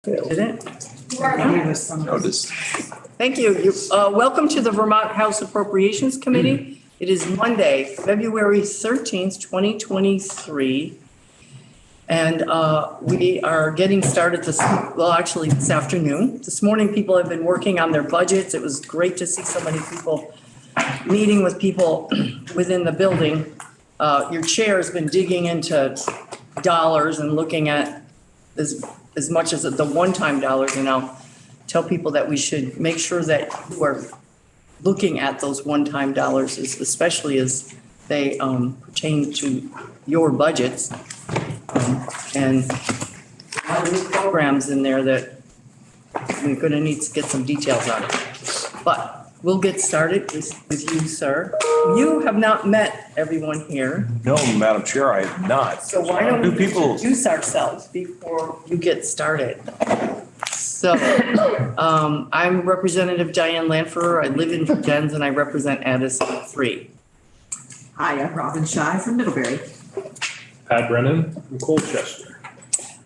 Didn't? Notice. Thank you. Welcome to the Vermont House Appropriations Committee. It is Monday, February 13th, 2023. And we are getting started this afternoon. This morning, people have been working on their budgets. It was great to see so many people meeting with people within the building. Your chair has been digging into dollars and looking at as much as the one-time dollars, and I'll tell people that we should make sure that we're looking at those one-time dollars, especially as they pertain to your budgets. And a lot of new programs in there that we're going to need to get some details on. But we'll get started with you, sir. You have not met everyone here. No, Madam Chair, I have not. So why don't we introduce ourselves before you get started? So I'm Representative Diane Lanfer. I live in Vergennes and I represent Addison 3. Hi, I'm Robin Shy from Middlebury. Pat Brennan from Colchester.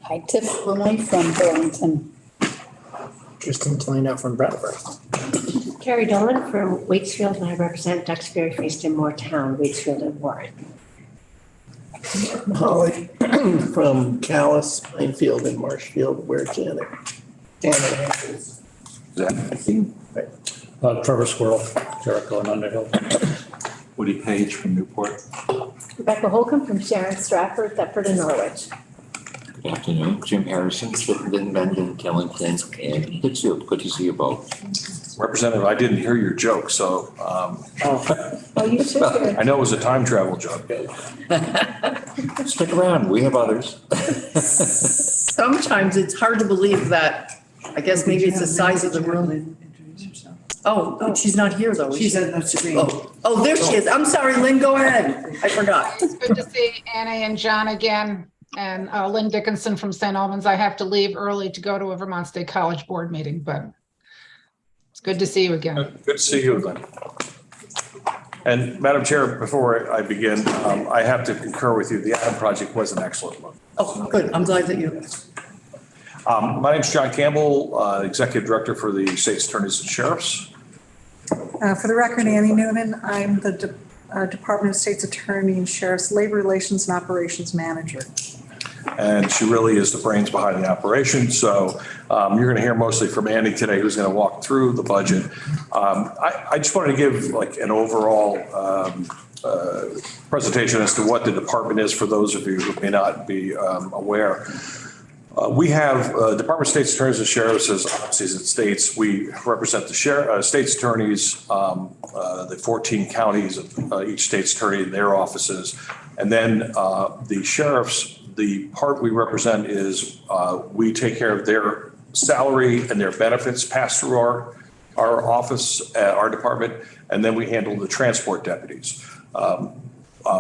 Hi, Tiff Lilly from Burlington. Tristan Talino from Brattleboro. Carrie Dolan from Waitsfield, and I represent Duxbury, Feaston, Moortown, Waitsfield, and Warren. Holly from Callis, Plainfield, and Marshfield, where Janet is. Trevor Squirrel, Jericho and Underhill. Woody Page from Newport. Rebecca Holcomb from Sharon, Stratford, Thetford, and Norwich. Good afternoon. Jim Harrison, Swindon, Mendon, Killington, and Pittsfield. Good to see you both. Representative, I didn't hear your joke, so Oh, you should hear. I know it was a time travel joke. Stick around. We have others. Sometimes it's hard to believe that, I guess maybe it's the size of the room. Oh, she's not here though. She's at the screen. Oh, there she is. I'm sorry, Lynn, go ahead. I forgot. It's good to see Anna and John again, and Lynn Dickinson from St. Albans. I have to leave early to go to a Vermont State College board meeting, but it's good to see you again. Good to see you, Lynn. And Madam Chair, before I begin, I have to concur with you. The Adam Project was an excellent one. Oh, good. I'm glad that you. My name is John Campbell, Executive Director for the State's Attorneys and Sheriffs. For the record, Annie Newman, I'm the Department of State's Attorney and Sheriff's Labor Relations and Operations Manager. And she really is the brains behind the operation. So you're going to hear mostly from Andy today, who's going to walk through the budget. I just wanted to give like an overall presentation as to what the department is for those of you who may not be aware. We have Department of State's Attorneys and Sheriffs as offices it states. We represent the state's attorneys, the 14 counties of each state's attorney in their offices. And then the sheriffs, the part we represent is we take care of their salary and their benefits pass through our office, our department, and then we handle the transport deputies.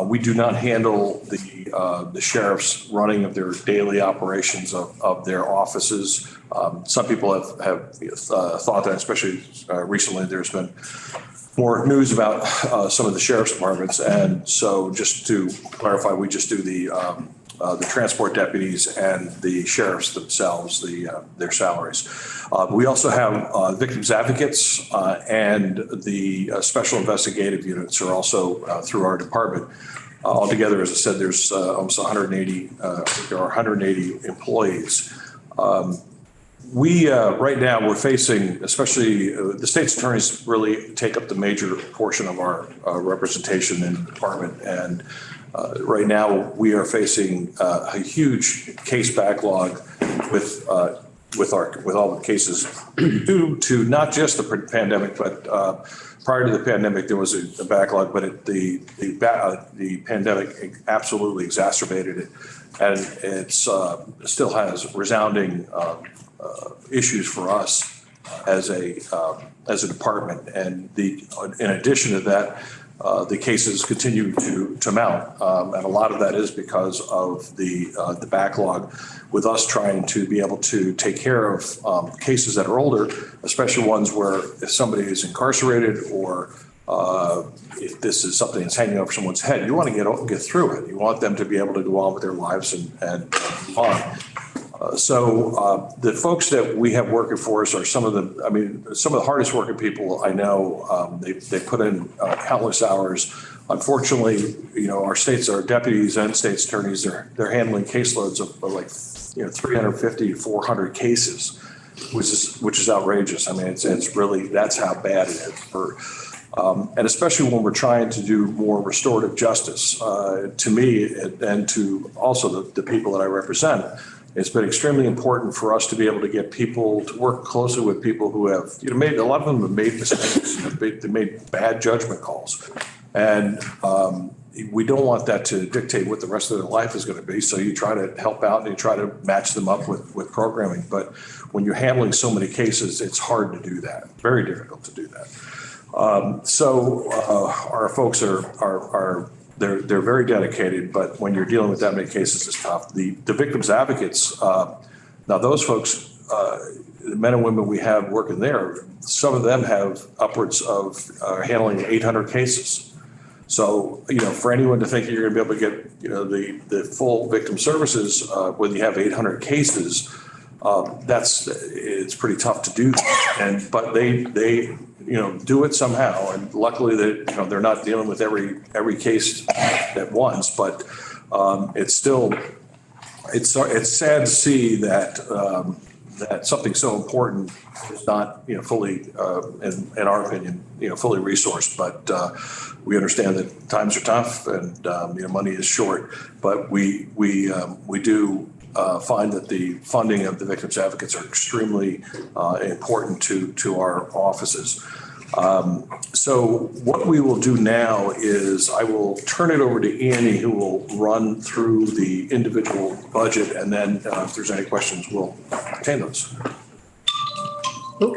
We do not handle the sheriff's running of their daily operations of their offices. Some people have thought that, especially recently, there's been more news about some of the sheriff's departments. And so just to clarify, we just do the transport deputies and the sheriffs themselves, their salaries. We also have victims advocates and the special investigative units are also through our department. Altogether, as I said, there's almost 180, there are 180 employees. We right now we're facing, especially the state's attorneys really take up the major portion of our representation in the department, and right now we are facing a huge case backlog with all the cases due to not just the pandemic, but prior to the pandemic there was a backlog, but the pandemic absolutely exacerbated it, and it's still has resounding issues for us as a department. And in addition to that, the cases continue to mount, and a lot of that is because of the backlog, with us trying to be able to take care of cases that are older, especially ones where if somebody is incarcerated or if this is something that's hanging over someone's head, you want to get through it. You want them to be able to go on with their lives and move on. The folks that we have working for us are some of the hardest working people I know. They put in countless hours. Unfortunately, our deputies and state's attorneys, they're handling caseloads of like, 350 to 400 cases, which is outrageous. I mean, it's really, that's how bad it is and especially when we're trying to do more restorative justice, to me and to also the people that I represent. It's been extremely important for us to be able to get people to work closely with people who have, made, a lot of them have made mistakes, they made bad judgment calls. And we don't want that to dictate what the rest of their life is going to be. So you try to help out and you try to match them up with programming. But when you're handling so many cases, it's hard to do that, very difficult to do that. Our folks they're very dedicated, but when you're dealing with that many cases, it's tough. The victims advocates, now those folks, the men and women we have working there, some of them have upwards of handling 800 cases. So, for anyone to think that you're going to be able to get, the full victim services when you have 800 cases, it's pretty tough to do that. But they do it somehow. And luckily they're not dealing with every case at once, but it's sad to see that that something so important is not, fully, in our opinion, fully resourced. But we understand that times are tough and, money is short. But we do find that the funding of the victims advocates are extremely important to our offices. So what we will do now is I will turn it over to Annie, who will run through the individual budget, and then if there's any questions, we'll entertain those. Oh,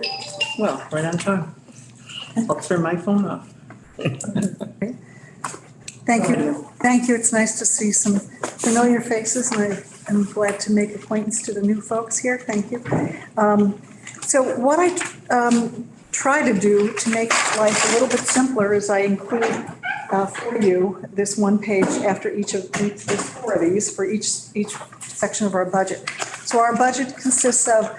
well, right on time. I'll turn my phone off. Thank you. Thank you. It's nice to see some familiar faces, and I'm glad to make acquaintance to the new folks here. Thank you. So what I try to do to make life a little bit simpler is I include for you this one page after there's 4 of these for each section of our budget. So our budget consists of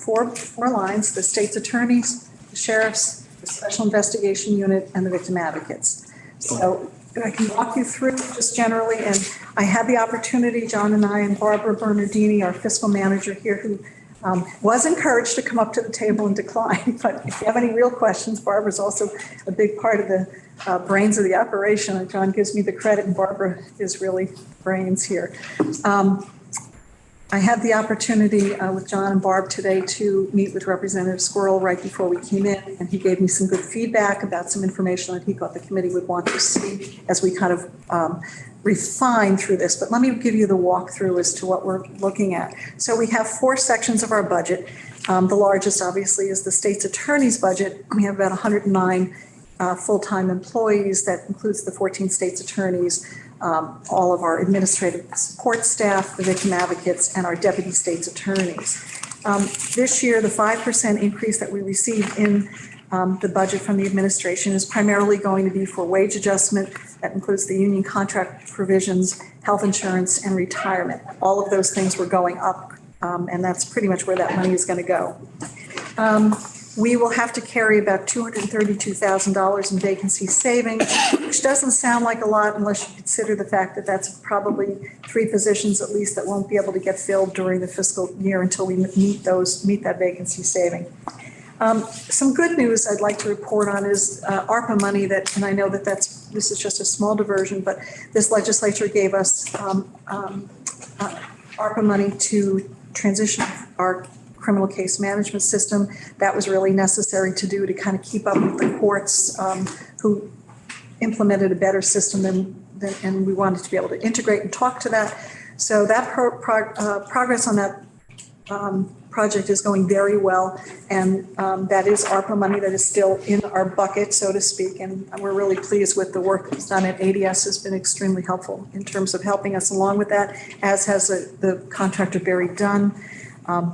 four lines: the state's attorneys, the sheriffs, the special investigation unit, and the victim advocates. So I can walk you through just generally, and I had the opportunity, John and I and Barbara Bernardini, our fiscal manager here, who was encouraged to come up to the table and decline. But if you have any real questions, Barbara's also a big part of the brains of the operation. John gives me the credit, and Barbara is really brains here. I had the opportunity with John and Barb today to meet with Representative Squirrel right before we came in, and he gave me some good feedback about some information that he thought the committee would want to see as we kind of refine through this. But let me give you the walkthrough as to what we're looking at. So we have 4 sections of our budget. The largest, obviously, is the state's attorney's budget. We have about 109 full-time employees. That includes the 14 state's attorneys, all of our administrative support staff, the victim advocates, and our deputy state's attorneys. This year, the 5% increase that we received in the budget from the administration is primarily going to be for wage adjustment. That includes the union contract provisions, health insurance, and retirement. All of those things were going up, and that's pretty much where that money is going to go. We will have to carry about $232,000 in vacancy savings, which doesn't sound like a lot unless you consider the fact that that's probably 3 positions at least that won't be able to get filled during the fiscal year until we meet that vacancy saving. Some good news I'd like to report on is ARPA money and I know that this is just a small diversion, but this legislature gave us ARPA money to transition our criminal case management system. That was really necessary to do to kind of keep up with the courts who implemented a better system and we wanted to be able to integrate and talk to that. So that progress on that project is going very well, and that is ARPA money that is still in our bucket, so to speak, and we're really pleased with the work that's done at ADS. Has been extremely helpful in terms of helping us along with that, as has the contractor Barry Dunn.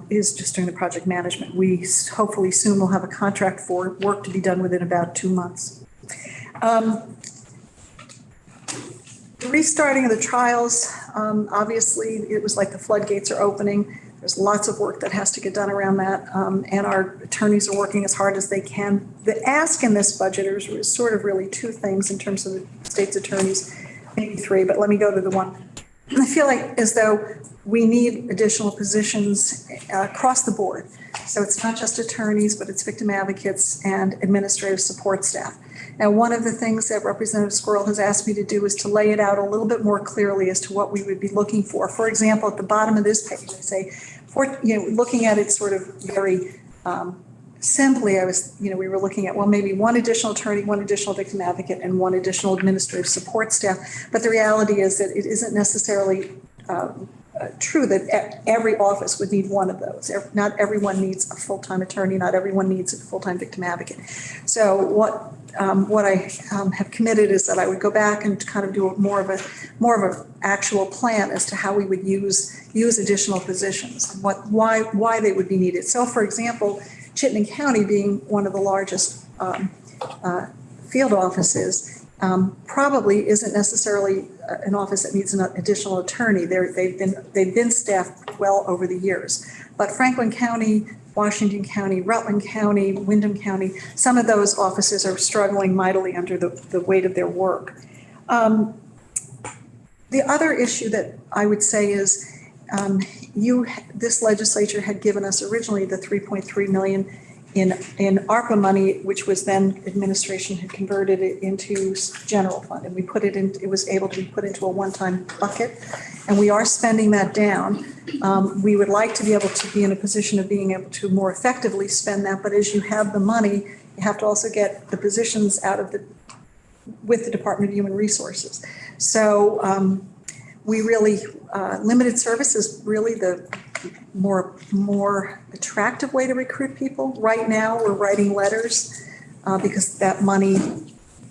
Is just doing the project management. We hopefully soon will have a contract for work to be done within about 2 months. The restarting of the trials, obviously it was like the floodgates are opening. There's lots of work that has to get done around that, and our attorneys are working as hard as they can. The ask in this budget is sort of really two things in terms of the state's attorneys, maybe three, but let me go to the one. I feel like as though we need additional positions across the board. So it's not just attorneys, but it's victim advocates and administrative support staff. Now, one of the things that Representative Squirrel has asked me to do is to lay it out a little bit more clearly as to what we would be looking for. For example, at the bottom of this page, I say, looking at it sort of very simply, we were looking at, well, maybe one additional attorney, one additional victim advocate, and one additional administrative support staff. But the reality is that it isn't necessarily true that every office would need one of those. Not everyone needs a full-time attorney. Not everyone needs a full-time victim advocate. So what I have committed is that I would go back and kind of do more of a actual plan as to how we would use additional positions and why they would be needed. So, for example, Chittenden County being one of the largest field offices probably isn't necessarily an office that needs an additional attorney. They've been staffed well over the years. But Franklin County, Washington County, Rutland County, Windham County, some of those offices are struggling mightily under the weight of their work. The other issue that I would say is this legislature had given us originally the $3.3 million in ARPA money, which was then administration had converted it into general fund, and it was able to be put into a one-time bucket, and we are spending that down. We would like to be able to be in a position of being able to more effectively spend that, but as you have the money, you have to also get the positions with the Department of Human Resources. So we really, limited service is really the more attractive way to recruit people. Right now, we're writing letters because that money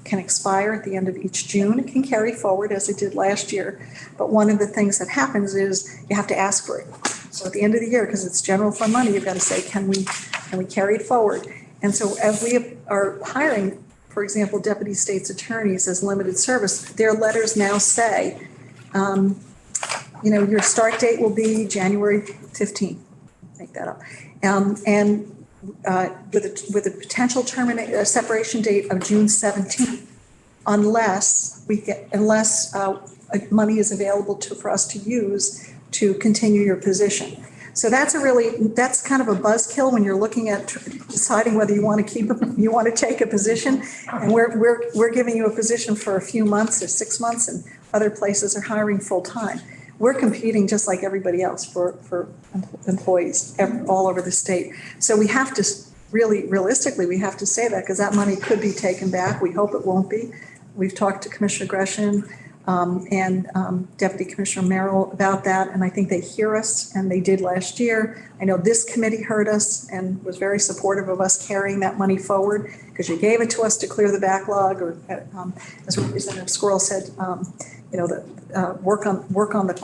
can expire at the end of each June. It can carry forward as it did last year. But one of the things that happens is you have to ask for it. So at the end of the year, because it's general fund money, you've got to say, can we carry it forward? And so as we are hiring, for example, deputy state's attorneys as limited service, their letters now say, your start date will be January 15th, make that up. And with a potential separation date of June 17th, unless money is available for us to use to continue your position. So that's kind of a buzzkill when you're looking at deciding whether you want to take a position. And we're giving you a position for a few months or 6 months, and other places are hiring full time. We're competing just like everybody else for employees all over the state. So we have to realistically, we have to say that because that money could be taken back. We hope it won't be. We've talked to Commissioner Gresham and Deputy Commissioner Merrill about that, and I think they hear us, and they did last year. I know this committee heard us and was very supportive of us carrying that money forward because you gave it to us to clear the backlog, or as Representative Squirrel said, work on the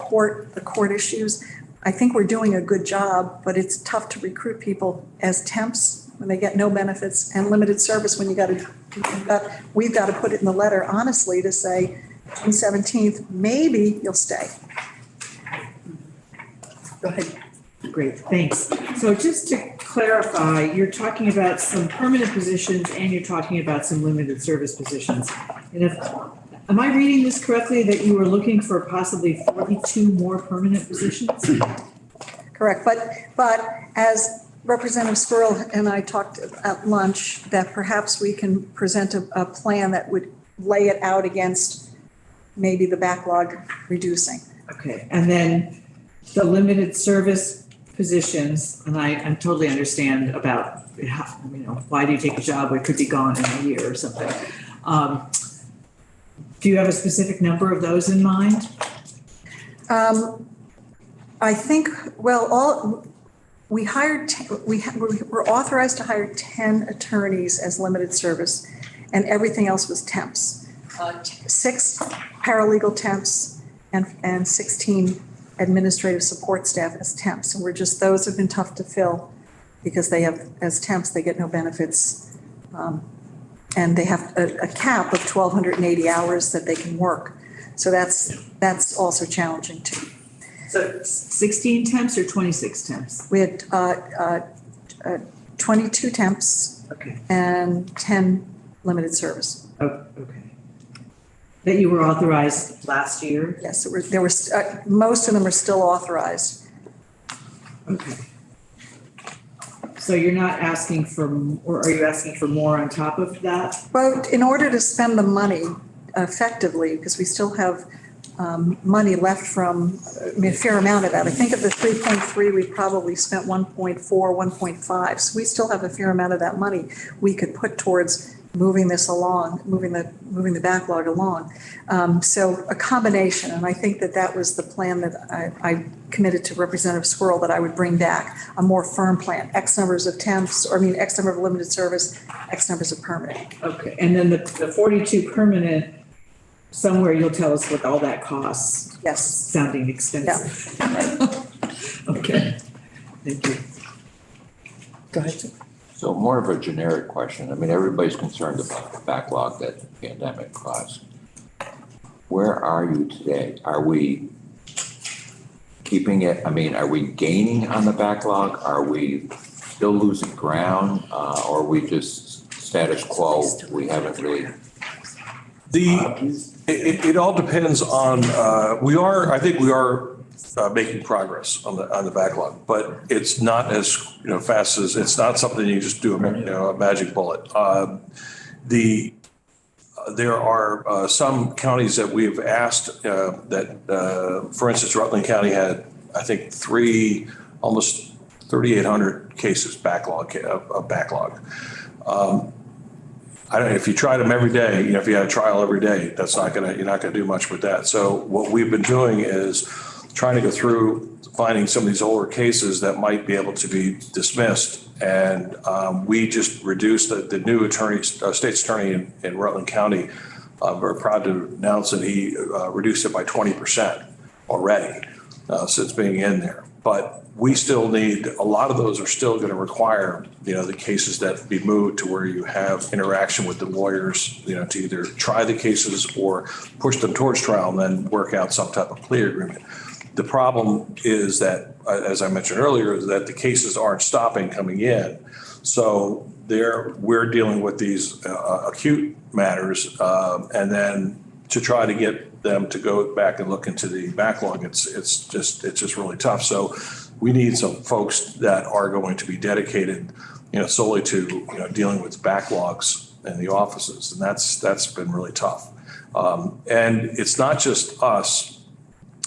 court issues. I think we're doing a good job, but it's tough to recruit people as temps when they get no benefits, and limited service when we've got to put it in the letter honestly to say June 17th, maybe you'll stay. Go ahead. Great, thanks. So just to clarify, you're talking about some permanent positions and you're talking about some limited service positions. And am I reading this correctly that you were looking for possibly 42 more permanent positions? Correct, but as Representative Squirrel and I talked at lunch, that perhaps we can present a plan that would lay it out against maybe the backlog reducing. Okay, and then the limited service positions, and I totally understand about how, why do you take a job that could be gone in a year or something. Do you have a specific number of those in mind? I think, we're authorized to hire 10 attorneys as limited service, and everything else was temps. 6 paralegal temps and 16 administrative support staff as temps. And those have been tough to fill because as temps, they get no benefits. And they have a cap of 1,280 hours that they can work. So that's also challenging too. So 16 temps or 26 temps? We had 22 temps Okay. and 10 limited service. Oh, okay. That you were authorized last year? Yes, there were, most of them are still authorized. Okay. So you're not asking for, or are you asking for more on top of that? Well, in order to spend the money effectively, because we still have money left from, I mean, a fair amount of that. I think of the 3.3, we probably spent 1.4, 1.5. So we still have a fair amount of that money we could put towards moving this along, moving the backlog along. So a combination, and I think that was the plan that I committed to Representative Squirrel that I would bring back, a more firm plan, X numbers of temps, or I mean, X number of limited service, X numbers of permanent. Okay, and then the 42 permanent, somewhere you'll tell us what all that costs. Yes. Sounding expensive. Okay, thank you. Go ahead. So more of a generic question. I mean, everybody's concerned about the backlog that the pandemic caused. Where are you today? Are we keeping it? I mean, are we gaining on the backlog? Are we still losing ground? Or are we just status quo? We haven't really. It all depends on, I think we are making progress on the backlog, but it's not as, fast as, it's not something you just do a magic bullet. There are some counties that we've asked that, for instance, Rutland County had, I think, almost 3,800 cases backlog. I don't know, if you tried them every day, if you had a trial every day, you're not gonna do much with that. So what we've been doing is trying to go through, finding some of these older cases that might be able to be dismissed. And we just reduced the new attorney, state's attorney in Rutland County. We're proud to announce that he reduced it by 20% already since being in there. But we still need, a lot of those are still going to require, the cases that be moved to where you have interaction with the lawyers, to either try the cases or push them towards trial and then work out some type of plea agreement. The problem is that, as I mentioned earlier, is that the cases aren't stopping coming in. So we're dealing with these acute matters, and then to try to get them to go back and look into the backlog, it's just really tough. So we need some folks that are going to be dedicated, solely to dealing with backlogs in the offices, and that's been really tough. And it's not just us.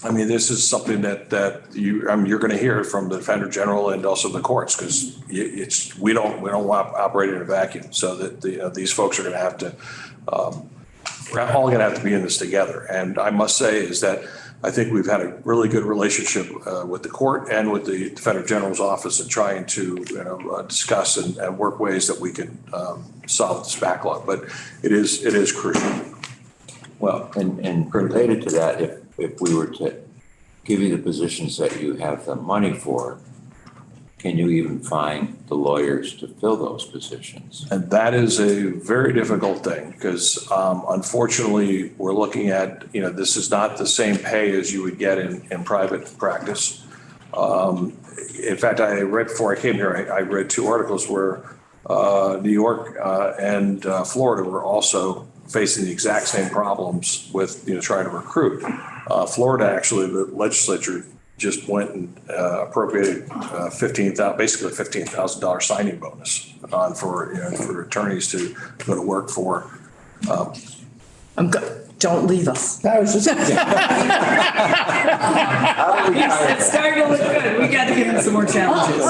I mean, this is something that you're going to hear from the Defender General and also the courts, because we don't operate in a vacuum. So that these folks are going to have to, we're all going to have to be in this together. And I must say is that I think we've had a really good relationship with the court and with the Defender General's office in trying to discuss and work ways that we can solve this backlog. But it is crucial. Well, and related to that, if we were to give you the positions that you have the money for, can you even find the lawyers to fill those positions? And that is a very difficult thing because unfortunately, we're looking at, this is not the same pay as you would get in private practice. In fact, I read before I came here, I read 2 articles where New York and Florida were also facing the exact same problems with, trying to recruit. Florida, actually, the legislature just went and appropriated basically $15,000 signing bonus for attorneys to go to work for. Don't leave us. I was just. It's starting to look good. We got to give him some more challenges.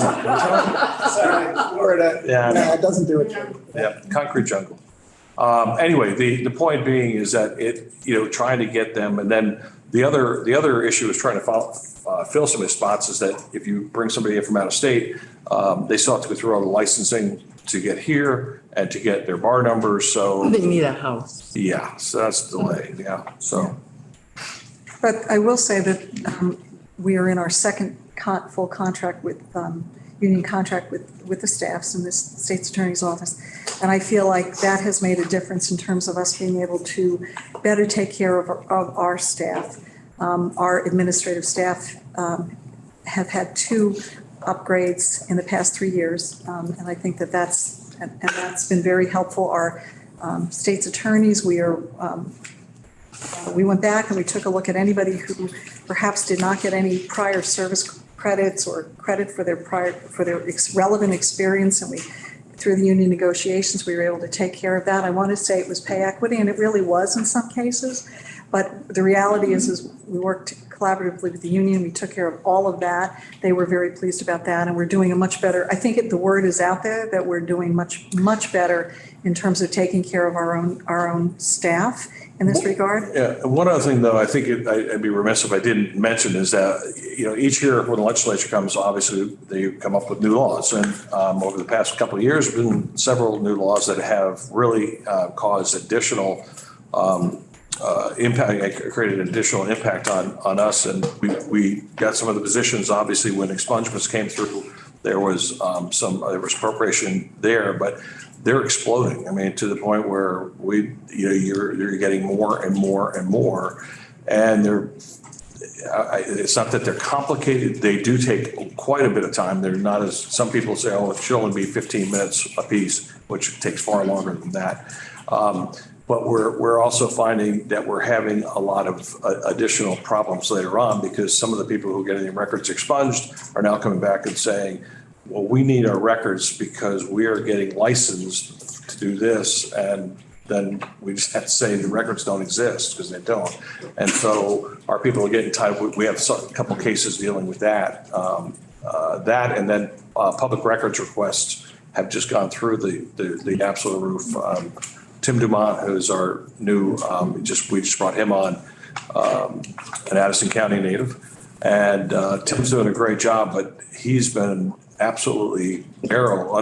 Sorry, Florida. Yeah. No, it doesn't do it. Yeah, concrete jungle. Anyway, the point being is that trying to get them, and then the other issue is trying to fill some of the spots is that if you bring somebody in from out of state, they still have to go through all the licensing to get here and to get their bar numbers. So They need a house. yeah, so that's a delay. Yeah, so. But I will say that we are in our second full contract with, union contract with the staffs in the state's attorney's office. And I feel like that has made a difference in terms of us being able to better take care of our staff. Our administrative staff have had 2 upgrades in the past 3 years. And I think that's been very helpful. Our state's attorneys, we went back and we took a look at anybody who perhaps did not get any prior service credits or credit for their relevant experience. And through the union negotiations, we were able to take care of that. I want to say it was pay equity, and it really was in some cases. But the reality is we worked collaboratively with the union. We took care of all of that. They were very pleased about that, and we're doing a much better. I think the word is out there that we're doing much better in terms of taking care of our own staff in this regard. Yeah, one other thing though, I think I'd be remiss if I didn't mention is that, each year when the legislature comes, obviously they come up with new laws. And over the past couple of years, there have been several new laws that have really caused additional impact, created an additional impact on us. And we got some of the positions, obviously, when expungements came through, there was there was appropriation there, but they're exploding. I mean, to the point where you're getting more and more and more. And it's not that they're complicated. They do take quite a bit of time. They're not as, some people say, oh, it should only be 15 minutes a piece, which takes far longer than that. But we're also finding that we're having a lot of additional problems later on, because some of the people who are getting their records expunged are now coming back and saying, well, we need our records because we are getting licensed to do this. And then we just have to say the records don't exist, because they don't. And so our people are getting tied. We have a couple cases dealing with that. That and then public records requests have just gone through the absolute roof. Tim Dumont, who's our new, we just brought him on, an Addison County native. And Tim's doing a great job, but he's been absolutely narrow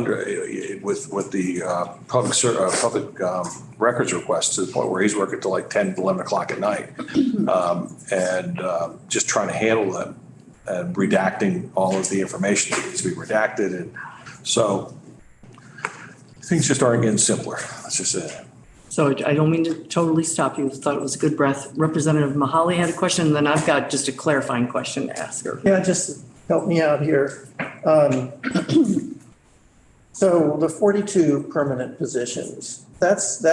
with the public records requests, to the point where he's working till like 10, 11 o'clock at night, and just trying to handle them and redacting all of the information that needs to be redacted. And so things just aren't getting simpler. That's just it. So I don't mean to totally stop you. Thought it was a good breath. Representative Mahaly had a question, and then I've got just a clarifying question to ask her. Yeah, just help me out here. So the 42 permanent positions, that's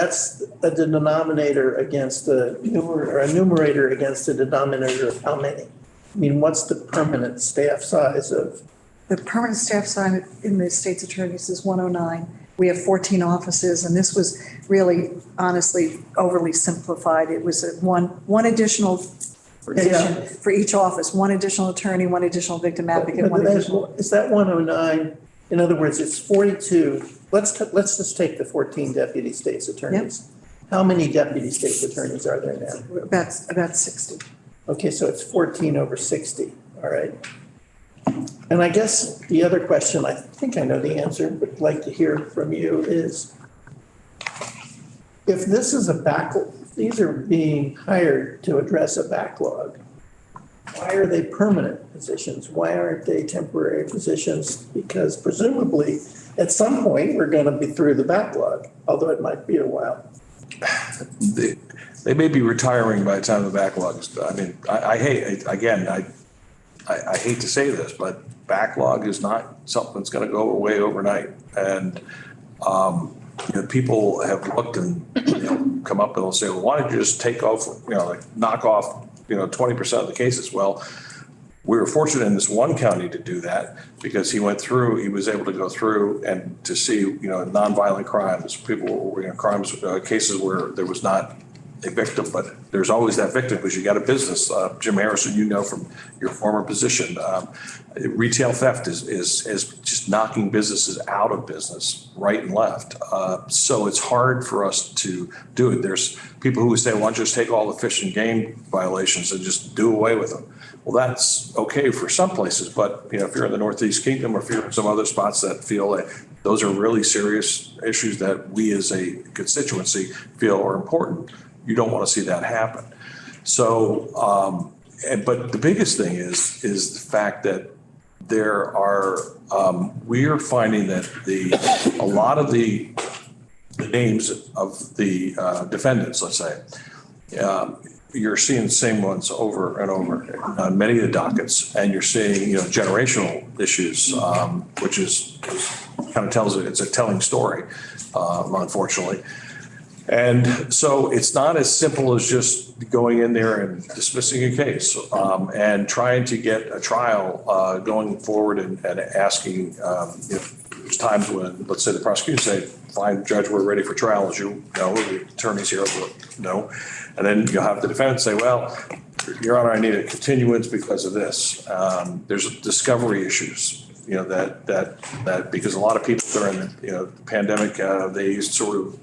a denominator against a numerator against a denominator of how many? I mean, what's the permanent staff size of? The permanent staff size in the state's attorneys is 109. We have 14 offices, and this was really, honestly, overly simplified. It was one additional position for each office, one additional attorney, one additional victim advocate, one additional. Is that 109? In other words, it's 42. Let's just take the 14 deputy state's attorneys. Yep. How many deputy state's attorneys are there now? About 60. Okay, so it's 14 over 60. All right. And I guess the other question, I think I know the answer, but I'd like to hear from you is, if this is a backlog, these are being hired to address a backlog, why are they permanent positions? Why aren't they temporary positions? Because presumably at some point we're going to be through the backlog, although it might be a while. They may be retiring by the time the backlog is done. I mean, I hate to say this, but backlog is not something that's going to go away overnight. And people have looked and come up and they'll say, well, why don't you just take off, knock off 20% of the cases? Well, we were fortunate in this one county to do that, because he was able to go through and to see nonviolent crimes, cases where there was not a victim, but there's always that victim because you got a business. Jim Harrison, from your former position, retail theft is just knocking businesses out of business right and left. So it's hard for us to do it. There's people who say, why don't you just take all the fish and game violations and just do away with them? Well, that's okay for some places, but if you're in the Northeast Kingdom or if you're in some other spots that feel that those are really serious issues that we as a constituency feel are important, you don't want to see that happen. So, but the biggest thing is the fact that there are, we are finding that a lot of the names of the defendants, let's say, you're seeing the same ones over and over on many of the dockets, and you're seeing, generational issues, which is kind of tells it, it's a telling story, unfortunately. And so it's not as simple as just going in there and dismissing a case, and trying to get a trial going forward and asking if there's times when, let's say the prosecutor say, fine, judge, we're ready for trial, as you know, the attorneys here will know. And then you'll have the defendant say, well, Your Honor, I need a continuance because of this. There's discovery issues, that because a lot of people during the pandemic, they sort of,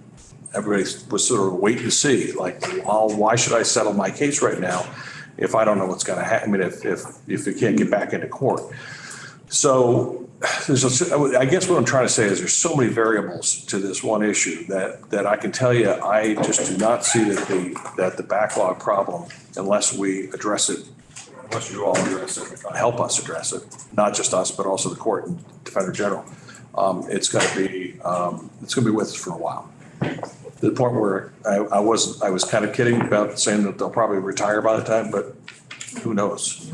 everybody was sort of waiting to see, like, well, why should I settle my case right now if I don't know what's going to happen? I mean, if you can't get back into court. So I guess what I'm trying to say is there's so many variables to this one issue that I can tell you, I just do not see that the backlog problem, unless we address it, unless you all address it, help us address it, not just us, but also the court and Defender General. It's going to be with us for a while. To the point where I was kind of kidding about saying that they'll probably retire by the time, but who knows?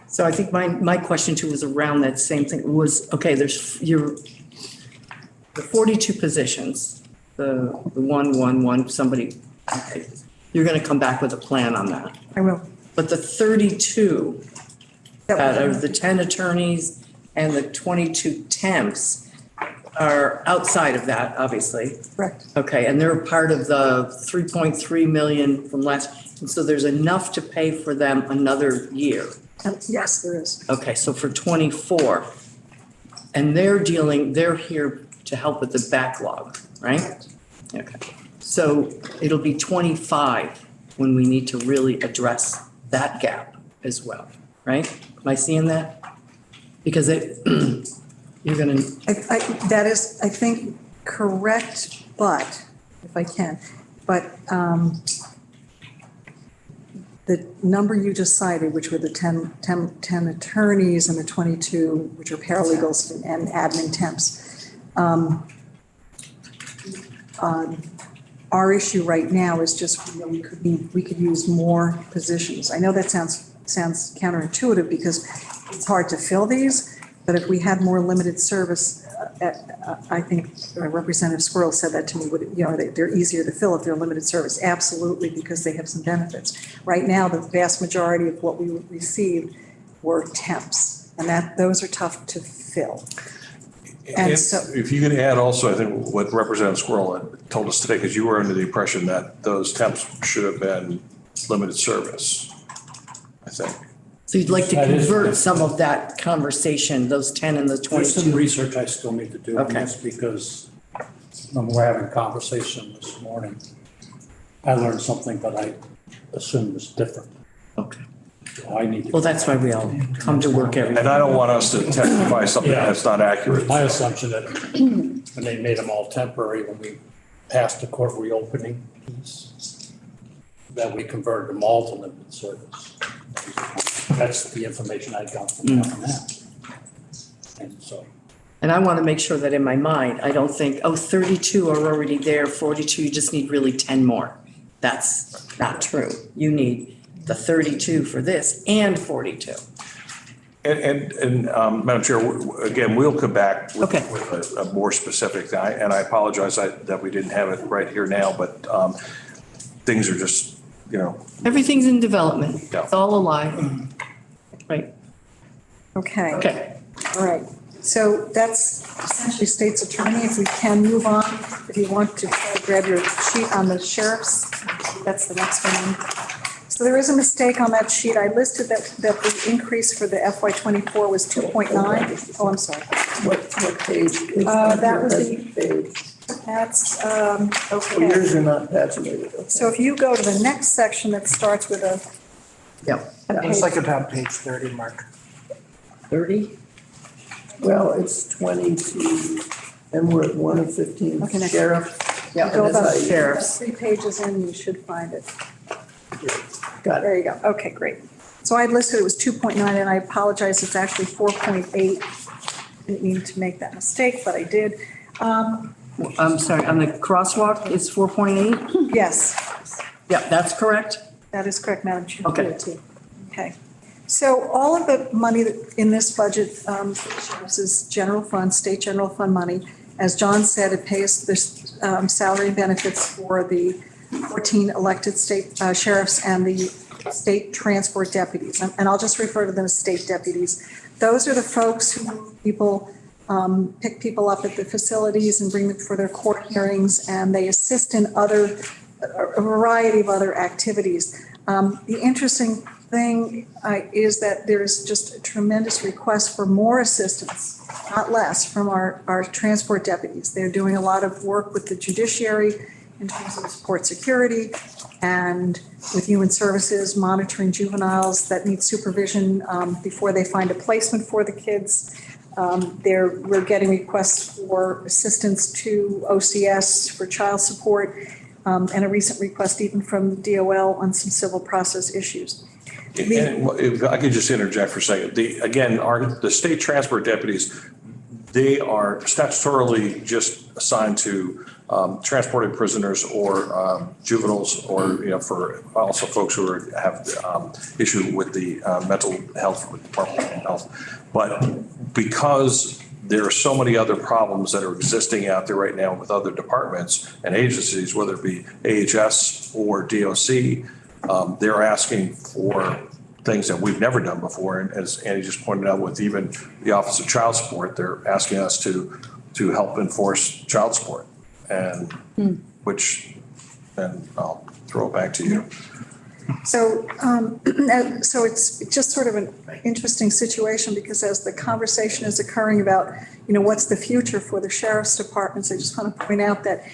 So I think my question too was around that same thing. Was, okay, there's the 42 positions, the one, somebody, okay, you're going to come back with a plan on that. I will. But the 32, that are the 10 attorneys and the 22 temps are outside of that, obviously. Correct. Okay, and they're part of the 3.3 million from last, and so there's enough to pay for them another year. Yes, there is. Okay, so for 24, and they're here to help with the backlog, right? Okay, so it'll be 25 when we need to really address that gap as well, right? Am I seeing that? Because you're gonna. That is, I think, correct, but, if I can, but the number you just cited, which were the 10 attorneys and the 22, which are paralegals and admin temps, our issue right now is just, we could use more positions. I know that sounds counterintuitive because it's hard to fill these, but if we had more limited service, I think Representative Squirrel said that to me, they're easier to fill if they're limited service. Absolutely, because they have some benefits. Right now, the vast majority of what we received were temps, and those are tough to fill. And so, if you could add also, I think what Representative Squirrel had told us today, because you were under the impression that those temps should have been limited service, I think. So you'd like to convert some of that conversation, those 10 and the 22? There's some research I still need to do on Okay. this because when we're having a conversation this morning, I learned something that I assumed was different. Okay. So I need to. Well, that's why we all come to work every day. And I don't want us to testify something that's not accurate. My assumption that when they made them all temporary, when we passed the court reopening piece, that we converted them all to limited service. That's the information I got from them now. And so. And I want to make sure that in my mind, I don't think, 32 are already there, 42, you just need really 10 more. That's not true. You need the 32 for this and 42. And Madam Chair, again, we'll come back with Okay. a more specific, and I apologize that we didn't have it right here now, but things are just, Everything's in development. Yeah. It's all alive. Right. okay. Okay. All right. So that's essentially state's attorney. If we can move on, if you want to grab your sheet on the sheriff's, that's the next one. So there is a mistake on that sheet. I listed that the increase for the FY24 was 2.9. Oh, I'm sorry. What page? That was Page. That's, Oh, okay. yours are not paginated. Okay. So if you go to the next section that starts with a. Yep. Looks like it's on page 30, Mark. 30? Well, it's 22, and we're at 1 of 15. Okay, next. Sheriff. Yeah, Go that's about the sheriff's. 3 pages in, you should find it. Got it. There you go. Okay, great. So I listed it was 2.9, and I apologize, it's actually 4.8. Didn't mean to make that mistake, but I did. I'm sorry, on the crosswalk, it's 4.8? Yes. Yeah, that's correct. That is correct, Madam Chair. Okay. Okay. So all of the money in this budget is general fund, state general fund money. As John said, it pays the salary and benefits for the 14 elected state sheriffs and the state transport deputies. And I'll just refer to them as state deputies. Those are the folks who pick people up at the facilities and bring them for their court hearings, and they assist in a variety of other activities. The interesting thing is that there's just a tremendous request for more assistance, not less, from our transport deputies. They're doing a lot of work with the judiciary in terms of support security and with human services, monitoring juveniles that need supervision before they find a placement for the kids. We're getting requests for assistance to OCS for child support, and a recent request even from the DOL on some civil process issues. And if I could just interject for a second, the state transport deputies, they are statutorily just assigned to transporting prisoners or juveniles, or for also folks who have issue with the mental health, with the Department of Health. But because there are so many other problems that are existing out there right now with other departments and agencies, whether it be AHS or DOC, they're asking for things that we've never done before. And as Annie just pointed out, with even the Office of Child Support, they're asking us to help enforce child support, and and I'll throw it back to you. So, so it's just sort of an interesting situation, because as the conversation is occurring about, what's the future for the sheriff's departments, I just want to point out that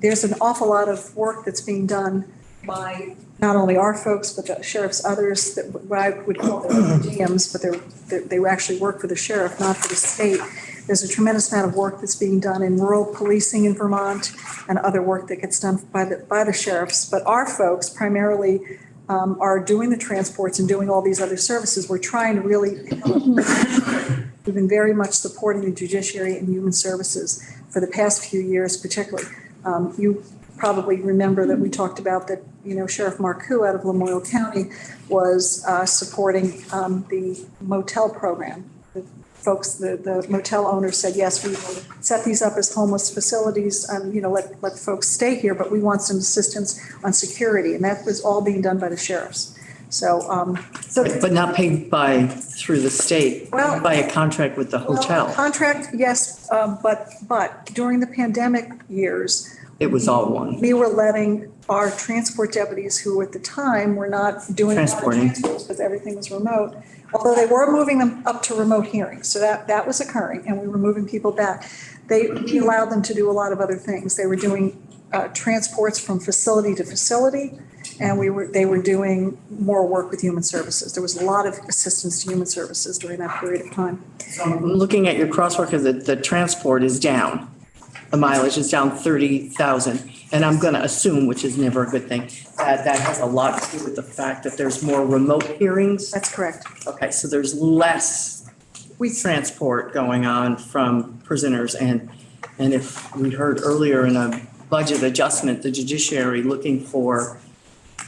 there's an awful lot of work that's being done by not only our folks, but the sheriff's others, that what I would call their DMs, but they actually work for the sheriff, not for the state. There's a tremendous amount of work that's being done in rural policing in Vermont and other work that gets done by the sheriffs. But our folks primarily are doing the transports and doing all these other services. We're trying to really, we've been very much supporting the judiciary and human services for the past few years, particularly. You probably remember that we talked about that, Sheriff Marcoux out of Lamoille County was supporting the motel program. The folks, the motel owners said, yes, we will set these up as homeless facilities and, let folks stay here, but we want some assistance on security. And that was all being done by the sheriffs. So, But not paid through the state, by a contract with the hotel. Contract, yes, but during the pandemic years, It was all one. we were letting our transport deputies, who at the time were not doing Transporting. transports because everything was remote, although they were moving them up to remote hearings. So that was occurring, and we were moving people back. We allowed them to do a lot of other things. They were doing transports from facility to facility, and they were doing more work with human services. There was a lot of assistance to human services during that period of time. Looking at your crosswalk, the transport is down. The mileage is down 30,000. And I'm going to assume, which is never a good thing, that has a lot to do with the fact that there's more remote hearings. That's correct. Okay, so there's less transport going on from prisoners. And if we heard earlier in a budget adjustment, the judiciary looking for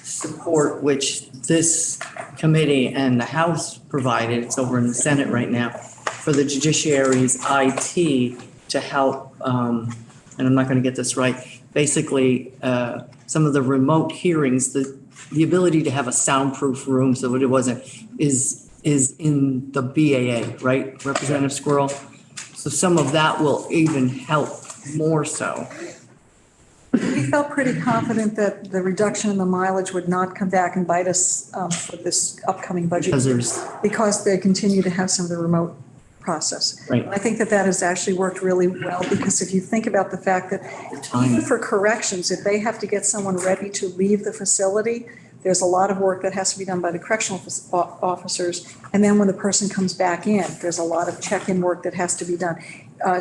support, which this committee and the House provided, it's over in the Senate right now, for the judiciary's IT to help, and I'm not going to get this right, basically some of the remote hearings, the ability to have a soundproof room, so it wasn't, is in the BAA, right, Representative Squirrel? So some of that will even help more so. We felt pretty confident that the reduction in the mileage would not come back and bite us for this upcoming budget. Because they continue to have some of the remote process. Right. I think that has actually worked really well, because if you think about the fact that even for corrections, if they have to get someone ready to leave the facility, there's a lot of work that has to be done by the correctional officers. And then when the person comes back in, there's a lot of check-in work that has to be done.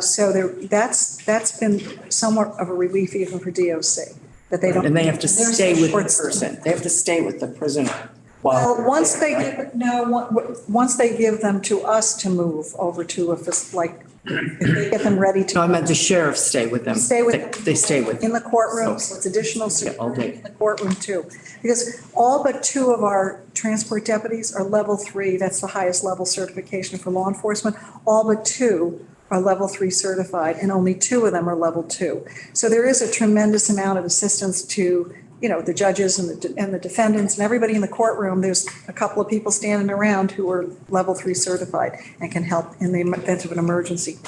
So that's been somewhat of a relief even for DOC, that they don't. And they have to stay with the person. They have to stay with the prisoner. Well, once they give them to us to move over to if they get them ready No, I to meant the sheriffs stay with them. Stay with- They stay with in them. the courtroom, so it's additional all day. security in the courtroom too. Because all but 2 of our transport deputies are level 3, that's the highest level certification for law enforcement. All but 2 are level 3 certified, and only 2 of them are level 2. So there is a tremendous amount of assistance to, the judges and the defendants and everybody in the courtroom. There's a couple of people standing around who are level 3 certified and can help in the event of an emergency.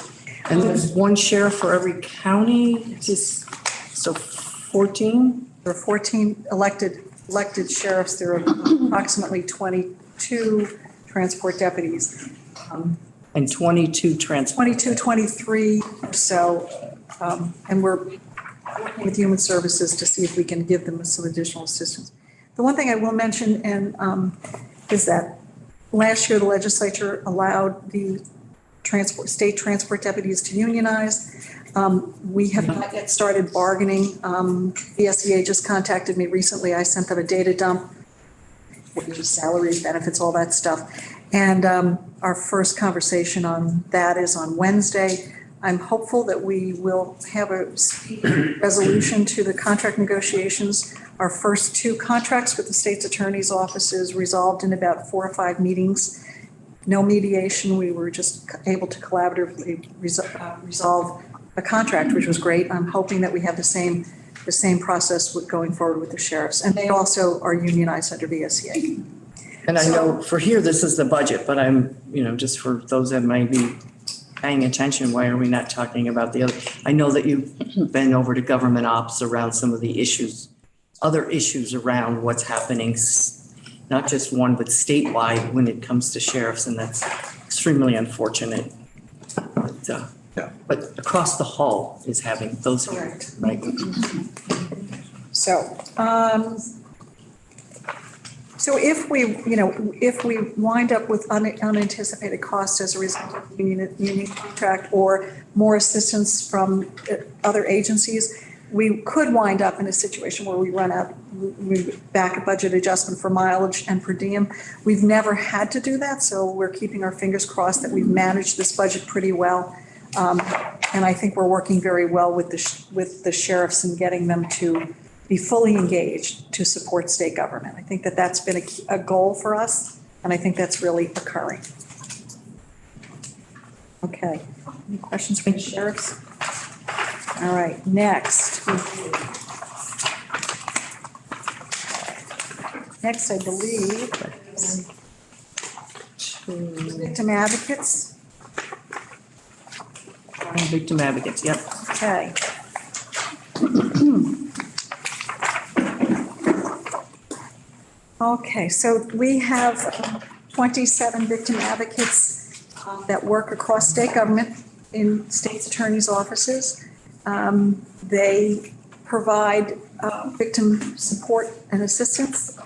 And there's one sheriff for every county, so 14? There are 14 elected sheriffs. There are approximately 22 transport deputies. And 22 transport. 22, 23 or so. And we're working with Human Services to see if we can give them some additional assistance. The one thing I will mention is that last year the legislature allowed the state transport deputies to unionize. We have not yet started bargaining. The SEA just contacted me recently. I sent them a data dump, wages, salaries, benefits, all that stuff. And our first conversation on that is on Wednesday. I'm hopeful that we will have a speedy resolution to the contract negotiations. Our first 2 contracts with the state's attorney's offices resolved in about 4 or 5 meetings. No mediation. We were just able to collaboratively resolve a contract, which was great. I'm hoping that we have the same process going forward with the sheriffs. And they also are unionized under VSEA. And I know for here, this is the budget, but I'm, just for those that might be paying attention, why are we not talking about the other? I know that you've been over to government ops around some of the issues, other issues around what's happening, not just one, but statewide when it comes to sheriffs, and that's extremely unfortunate. But across the hall is having those. Correct. Right. So if we wind up with unanticipated costs as a result of the union contract or more assistance from other agencies, we could wind up in a situation where we back a budget adjustment for mileage and per diem. We've never had to do that, so we're keeping our fingers crossed that we've managed this budget pretty well. And I think we're working very well with the sheriffs and getting them to be fully engaged to support state government. I think that that's been a goal for us, and I think that's really occurring. Okay, any questions from the sheriffs? All right, next. Next, I believe, victim advocates. Victim advocates, yep. Okay. Okay, so we have 27 victim advocates that work across state government in state's attorney's offices. They provide victim support and assistance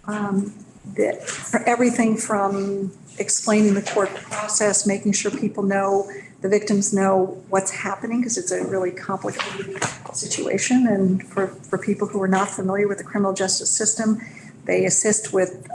for everything from explaining the court process, making sure people know, the victims know what's happening, because it's a really complicated situation. And for people who are not familiar with the criminal justice system, they assist with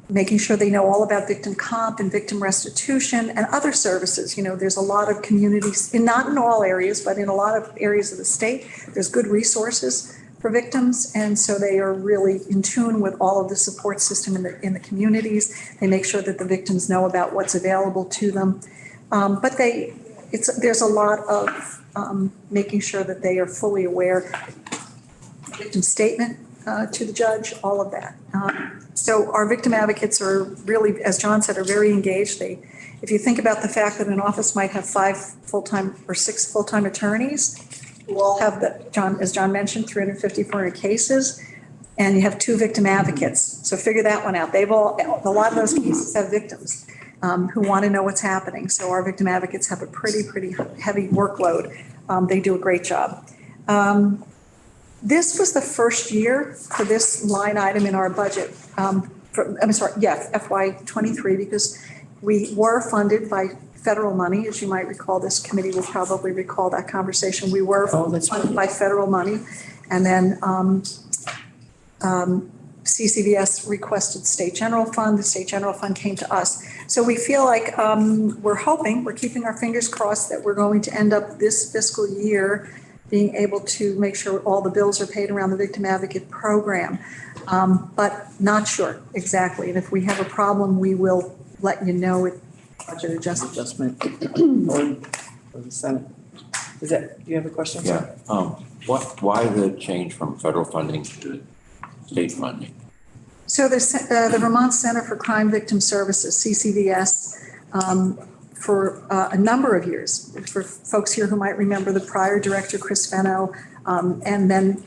making sure they know all about victim comp and victim restitution and other services. There's a lot of communities, not in all areas, but in a lot of areas of the state, there's good resources for victims. And so they are really in tune with all of the support system in the communities. They make sure that the victims know about what's available to them. But there's a lot of making sure that they are fully aware, victim statement to the judge, all of that. So our victim advocates are really, as John said, are very engaged. If you think about the fact that an office might have 5 full-time or 6 full-time attorneys who all have as John mentioned, 350, 400 cases, and you have 2 victim advocates. So figure that one out. A lot of those cases have victims who want to know what's happening. So our victim advocates have a pretty heavy workload. They do a great job. This was the first year for this line item in our budget. FY23, because we were funded by federal money. As you might recall, this committee will probably recall that conversation. We were funded by federal money. And then CCDS requested state general fund, the state general fund came to us. So we feel like we're keeping our fingers crossed that we're going to end up this fiscal year being able to make sure all the bills are paid around the Victim Advocate Program, but not sure exactly. And if we have a problem, we will let you know with budget adjustment. For the Senate. Do you have a question? Yeah, why the change from federal funding to state funding? So the Vermont Center for Crime Victim Services, CCVS, for a number of years, for folks here who might remember the prior director, Chris Fenno, and then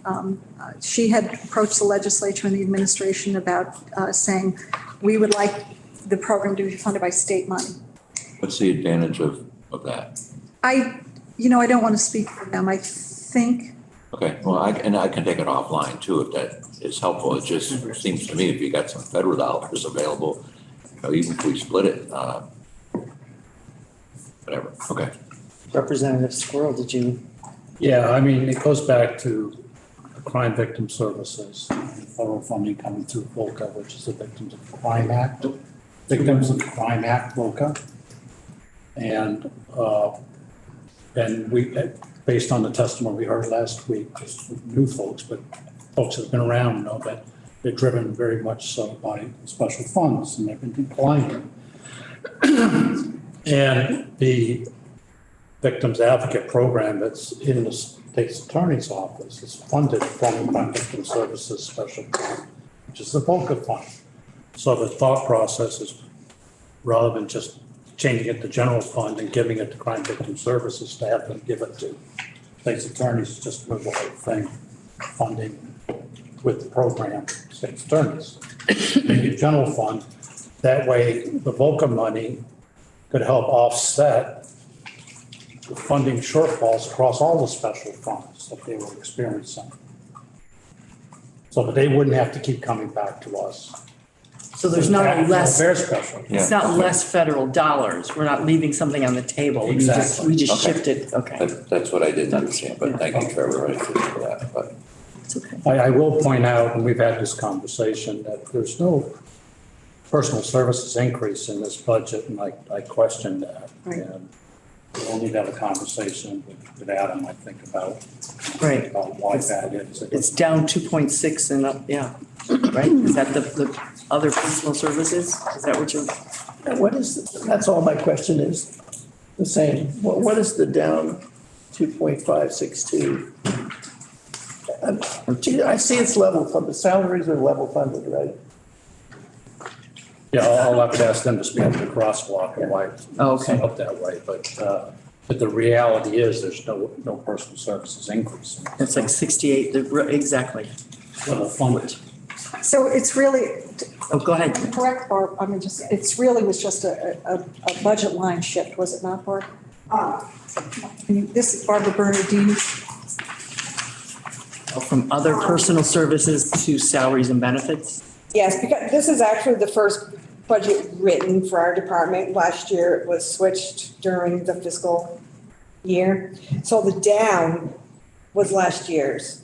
she had approached the legislature and the administration about saying, we would like the program to be funded by state money. What's the advantage of that? I don't want to speak for them. I think. Okay, well, I can take it offline too, if that is helpful. It just seems to me if you got some federal dollars available, even if we split it, whatever, okay. Representative Squirrel, did you? Yeah, I mean, it goes back to crime victim services, and federal funding coming through VOCA, which is the Victims of Crime Act, VOCA. And we, based on the testimony we heard last week, just new folks, but folks that have been around know that they're driven very much so by special funds, and they've been declining. And the Victims Advocate Program that's in the state's attorney's office is funded from the Crime Victim Services Special Fund, which is the VOCA fund. So the thought process is, rather than just changing it to general fund and giving it to Crime Victim Services to have them give it to state's attorneys, just move the whole thing, funding with the program, state's attorneys. Make it general fund. That way, the VOCA money could help offset the funding shortfalls across all the special funds that they were experiencing. So that they wouldn't have to keep coming back to us. So there's not less, Very special. it's not less federal dollars. We're not leaving something on the table. Exactly. We just Okay. shifted, okay. That's what I didn't understand, but thank you, Trevor, for that, but. It's okay. I will point out, and we've had this conversation, that there's no personal services increase in this budget, and I question that. Right. And we'll need to have a conversation with Adam, I think, about why that is. It's down 2.6 and up, yeah, right? Is that the other personal services? Is that what you're? What is, that's all my question is, the same. What is the down 2.562? I see it's level funded, the salaries are level funded, right? Yeah, I'll have to ask them to speak to the crosswalk and why it's Okay. up that way, but the reality is there's no personal services increase. It's like 68, exactly. Level funded. So it's really, Oh, go ahead. correct, Barb, I mean, it's really was just a budget line shift, was it not, Barb? This is Barbara Bernardini. From other personal services to salaries and benefits? Yes, because this is actually the first budget written for our department. Last year it was switched during the fiscal year. So the down was last year's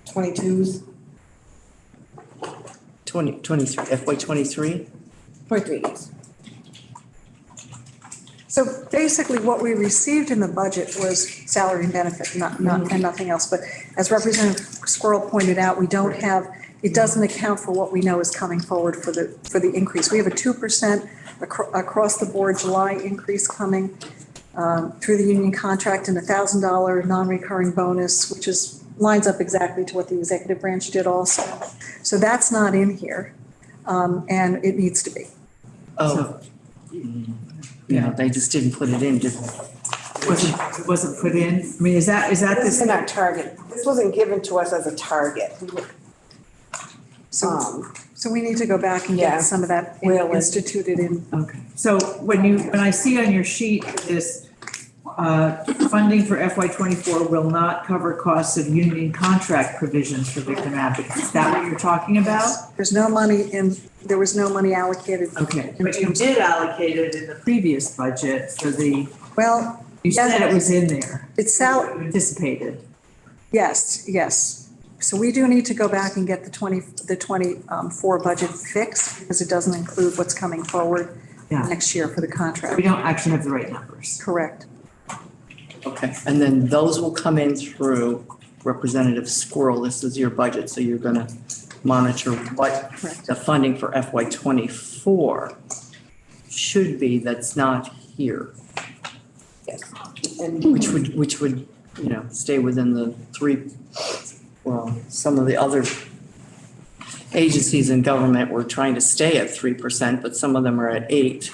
22s. 23, FY 23? 23, yes. So basically what we received in the budget was salary and benefit, and nothing else. But as Representative Squirrel pointed out, we don't have, it doesn't account for what we know is coming forward for the increase. We have a 2% across the board July increase coming through the union contract, and $1,000 non-recurring bonus, which lines up exactly to what the executive branch did also. So that's not in here, and it needs to be. Oh. Yeah, they just didn't put it in, did they? It wasn't put in? I mean, is that This this? is not target. This wasn't given to us as a target. So we need to go back and Yeah. get some of that Will. instituted in. Okay, so when I see on your sheet this, funding for FY '24 will not cover costs of union contract provisions for victim advocates. Is that what you're talking about? There was no money allocated. Okay, but you did allocate it in the previous budget for Well, you said it was in there. it's You anticipated. yes. So we do need to go back and get the 24 budget fixed because it doesn't include what's coming forward Yeah. next year for the We contract. don't actually have the right numbers. Correct. Okay, and then those will come in through Representative Squirrel. This is your budget, so you're gonna monitor what Correct. the funding for FY '24 should be that's not here, And which would, you know, stay within the three, well, some of the other agencies in government were trying to stay at 3%, but some of them are at 8.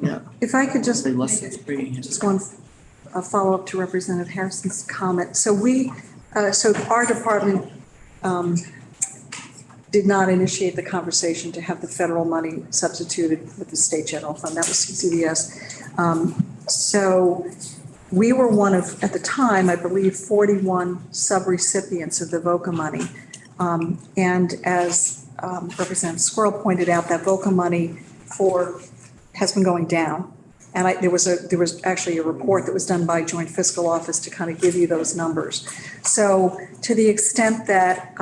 Yeah, If I could just they less make than 3. just one follow-up to Representative Harrison's comment. So so our department did not initiate the conversation to have the federal money substituted with the state general fund. That was CCDS. So we were one of, at the time, I believe, 41 subrecipients of the VOCA money. And as Representative Squirrel pointed out, that VOCA money has been going down. And there was actually a report that was done by Joint Fiscal Office to kind of give you those numbers. So to the extent that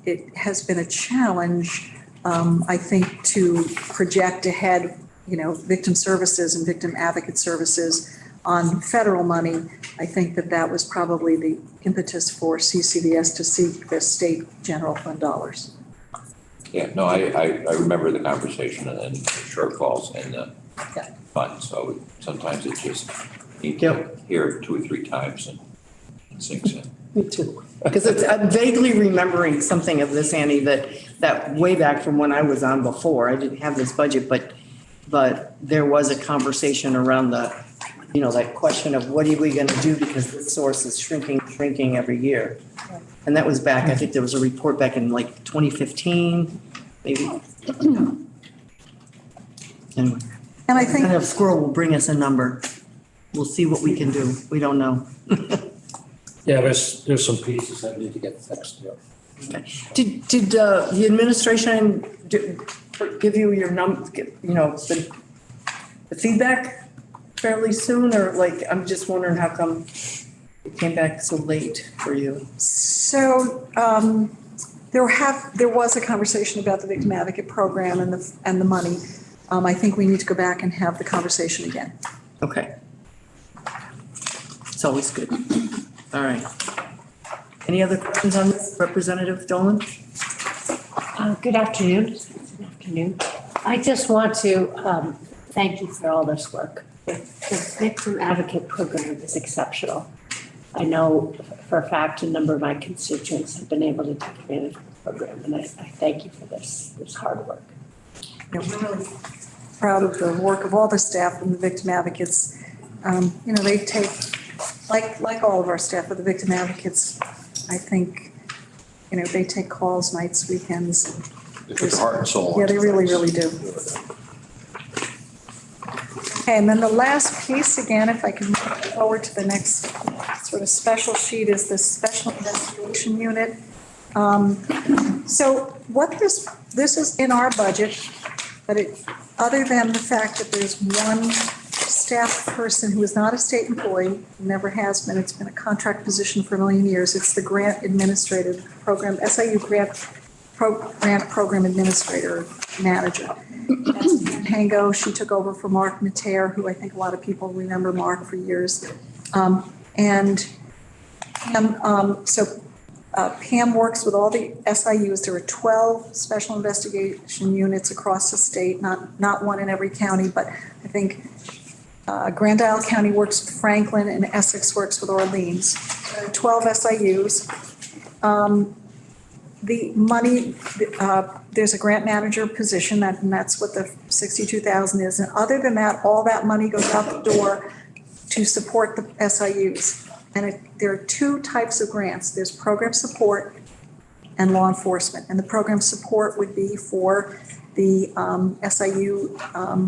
it has been a challenge, I think, to project ahead, you know, victim services and victim advocate services on federal money, I think that was probably the impetus for CCDS to seek the state general fund dollars. Yeah, no, I remember the conversation and the shortfalls in the fund, so sometimes it just need to hear it 2 or 3 times and it sinks in. Me too. Because I'm vaguely remembering something of this, Annie, that way back from when I was on before, I didn't have this budget, but there was a conversation around you know, that question of what are we going to do because this source is shrinking every year. And that was back, I think there was a report back in like 2015, maybe. Anyway. And I think Representative Squirrel will bring us a number. We'll see what we can do. We don't know. Yeah, there's some pieces that need to get fixed, yeah. Okay. Did the administration give you your the feedback fairly soon, or like, I'm just wondering how come it came back so late for you? so. There was a conversation about the victim advocate program and the money. I think we need to go back and have the conversation again. Okay. It's always good. All right. Any other questions on this, Representative Dolan? Good afternoon. Good afternoon. I just want to thank you for all this work. The Victim Advocate Program is exceptional. I know for a fact a number of my constituents have been able to take advantage of the program, and I thank you for this hard work. We're really proud of the work of all the staff and the victim advocates. You know, they take, like all of our staff with the victim advocates, I think, you know, they take calls nights, weekends. They put their heart and soul into Yeah, they really, things. really do. Okay, and then the last piece, again, if I can move forward to the next sort of special sheet, is the Special Investigation Unit. So what this is in our budget, but other than the fact that there's one staff person who is not a state employee, never has been, it's been a contract position for a million years, it's the grant administrative program, SIU grant program administrator manager. That's Pam Hango. She took over for Mark Mater, who I think a lot of people remember Mark for years. Pam works with all the SIUs. There are 12 special investigation units across the state, not one in every county, but I think Grand Isle County works with Franklin and Essex works with Orleans. There are 12 SIUs. The money, there's a grant manager position, and that's what the 62,000 is. And other than that, all that money goes out the door to support the SIUs. And there are 2 types of grants. There's program support and law enforcement. And the program support would be for the SIU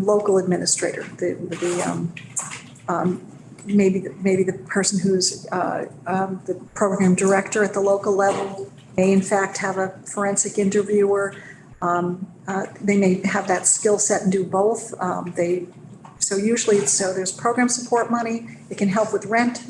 local administrator, maybe the person who's the program director at the local level may in fact have a forensic interviewer. They may have that skill set and do both. So usually there's program support money. It can help with rent.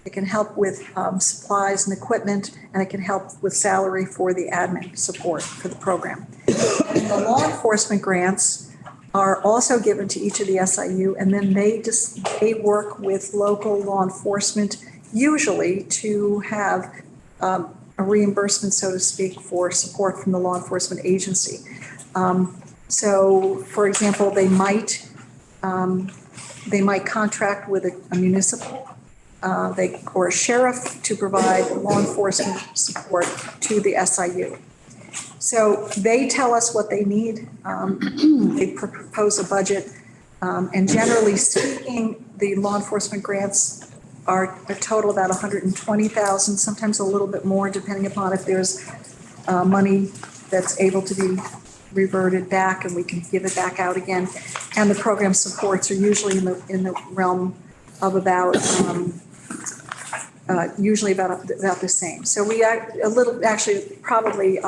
It can help with supplies and equipment, and it can help with salary for the admin support for the program. And the law enforcement grants are also given to each of the SIU, and then they work with local law enforcement, usually to have a reimbursement, so to speak, for support from the law enforcement agency. So, for example, they might contract with a municipal or a sheriff to provide law enforcement support to the SIU. So they tell us what they need. They propose a budget. And generally speaking, the law enforcement grants are a total about $120,000, sometimes a little bit more, depending upon if there's money that's able to be reverted back and we can give it back out again. And the program supports are usually in the realm of about usually about the same. So we are a little, actually, probably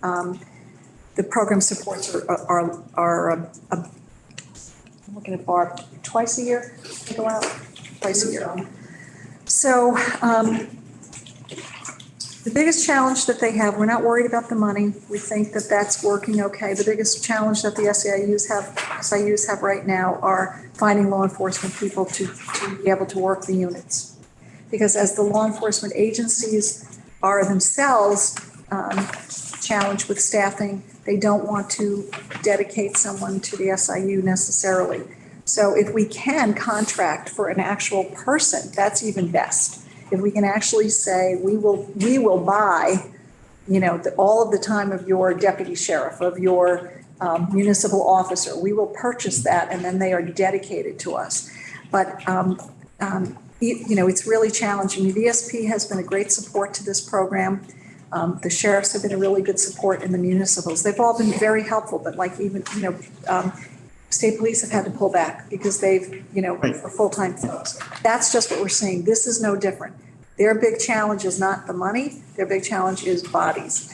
the program supports are I'm looking at Barb, twice a year they go out, twice a year. So the biggest challenge that they have, we're not worried about the money. We think that that's working okay. The biggest challenge that the SIUs have right now are finding law enforcement people to be able to work the units. Because as the law enforcement agencies are themselves challenged with staffing, they don't want to dedicate someone to the SIU necessarily. So if we can contract for an actual person, that's even best. If we can actually say, we will buy, all of the time of your deputy sheriff, of your municipal officer, we will purchase that, and then they are dedicated to us. But it's really challenging. The VSP has been a great support to this program. The sheriffs have been a really good support in the municipals. They've all been very helpful, but state police have had to pull back because they've, for full-time folks. That's just what we're seeing. This is no different. Their big challenge is not the money. Their big challenge is bodies.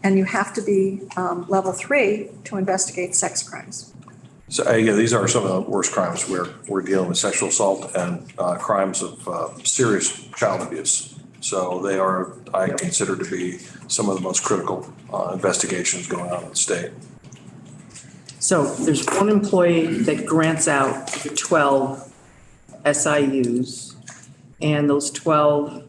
And you have to be level 3 to investigate sex crimes. So these are some of the worst crimes. We're dealing with sexual assault and crimes of serious child abuse. So they are, I consider, to be some of the most critical investigations going on in the state. So there's one employee that grants out to 12 SIUs, and those 12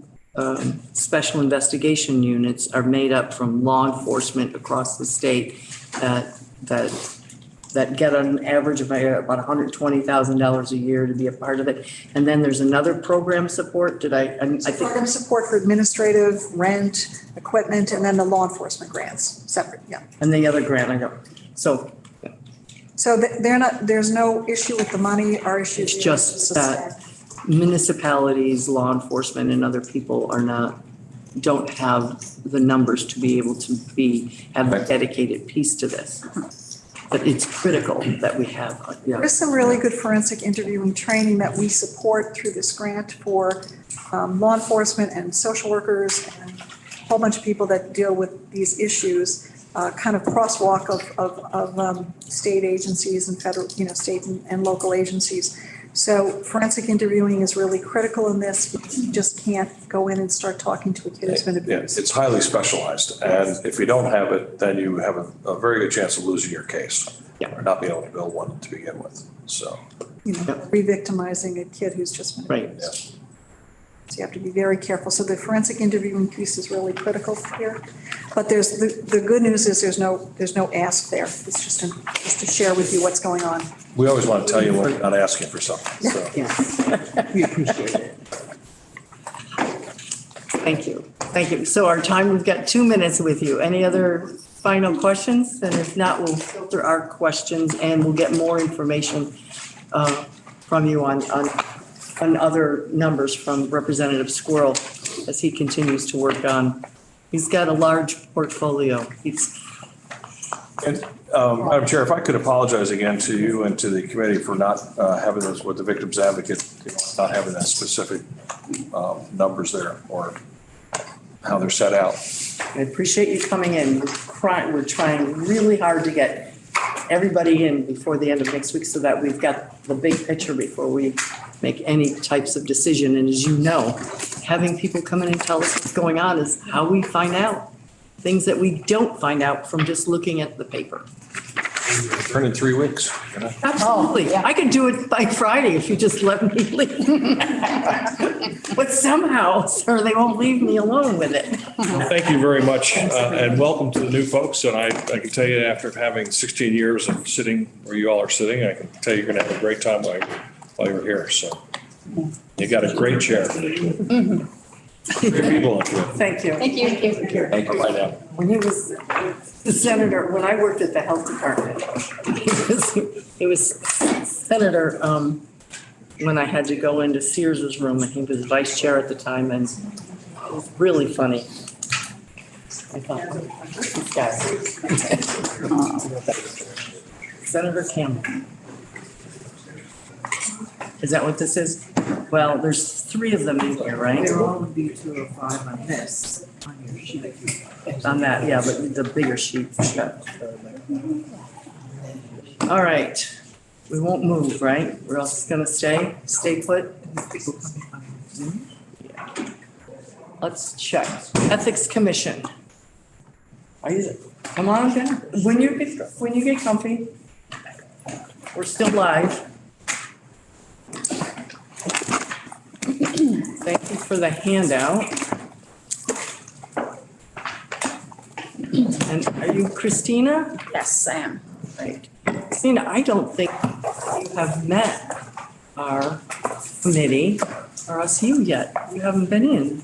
special investigation units are made up from law enforcement across the state that get an average of about $120,000 a year to be a part of it. And then there's another program support. I think program support for administrative, rent, equipment, and then the law enforcement grants separate. Yeah. And the other grant, I know. So there's no issue with the money. Our issue is just that municipalities, law enforcement, and other people don't have the numbers to be able to have a dedicated piece to this. But it's critical that we have. Yeah. There's some really good forensic interviewing training that we support through this grant for law enforcement and social workers and a whole bunch of people that deal with these issues. Kind of crosswalk of state agencies and federal, state and local agencies. So forensic interviewing is really critical in this. You just can't go in and start talking to a kid who's been abused. Yeah, it's highly specialized, and if you don't have it, then you have a very good chance of losing your case, or not being able to build one to begin with. So, re-victimizing a kid who's just been abused. Yeah. So you have to be very careful. So the forensic interviewing piece is really critical here. But there's the good news is there's no ask there. It's just to share with you what's going on. We always want to tell you when you're not asking for something. So. Yeah. We appreciate it. Thank you. Thank you. So our time, we've got 2 minutes with you. Any other final questions? And if not, we'll filter our questions and we'll get more information from you on other numbers from Representative Squirrel as he continues to work on. He's got a large portfolio. Madam Chair, if I could apologize again to you and to the committee for not having those with the Victims Advocate, not having that specific numbers there or how they're set out. I appreciate you coming in. We're trying really hard to get everybody in before the end of next week so that we've got the big picture before we make any types of decision. And as you know, having people come in and tell us what's going on is how we find out things that we don't find out from just looking at the paper. Turn in 3 weeks. Absolutely. I could do it by Friday if you just let me leave. But somehow, sir, they won't leave me alone with it. Well, thank you very much, and welcome to the new folks. And I can tell you, after having 16 years of sitting where you all are sitting, I can tell you you're going to have a great time while you're here. So you got a great chair. Great people up here. Thank you. Thank you. Thank you. Bye now. When he was the senator, when I worked at the health department, he was senator, when I had to go into Sears's room, and he was vice chair at the time, and it was really funny. I thought, this guy. Senator Campbell. Is that what this is? Well, there's 3 of them in here, right? They're all in B205 on this, on your sheet. On that, yeah, but the bigger sheet. All right, we won't move, right? We're all just gonna stay put? Let's check. Ethics Commission. Come on, Jen. When you get comfy. We're still live. Thank you for the handout. And are you Christina? Yes, I am. Right. Christina, I don't think you have met our committee or us you yet. You haven't been in.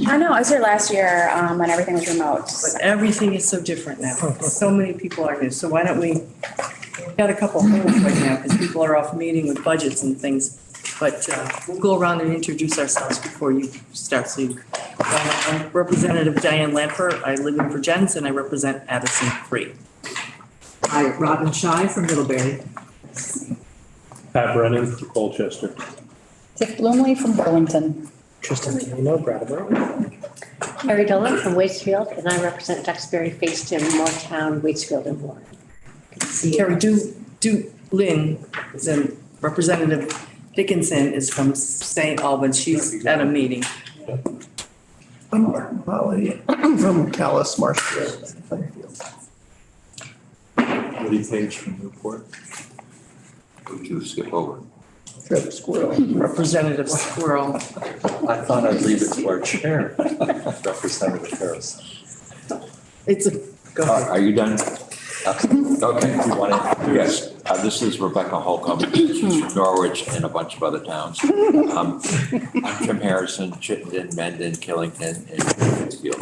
I know, I was here last year when everything was remote. But everything is so different now. So many people are new. So why don't we've got a couple holes right now because people are off meeting with budgets and things. But we'll go around and introduce ourselves before you start. So I'm Representative Diane Lanfer. I live in Virgins and I represent Addison 3. Hi, Robin Shy from Middlebury. Pat Brennan from Colchester. Tiff Bloomley from Burlington. Tristan Marino, Brattleboro. Harry Dolan from Waitsfield, and I represent Duxbury, Facein, Moortown, Waitsfield, and Warren. Terry Lynn is in Representative Dickinson is from St. Albans. She's at a meeting. I'm Martin Polly from Calais, Marshfield, Plainfield. Woody Page from Newport. Would you skip over? Trevor Squirrel. Representative Squirrel. I thought I'd leave it to our chair, Representative Harrison. Go ahead. Are you done? Okay. You want to? Yes, this is Rebecca Holcomb. She's from Norwich and a bunch of other towns. I'm Jim Harrison, Chittenden, Mendon, Killington, and Pittsfield.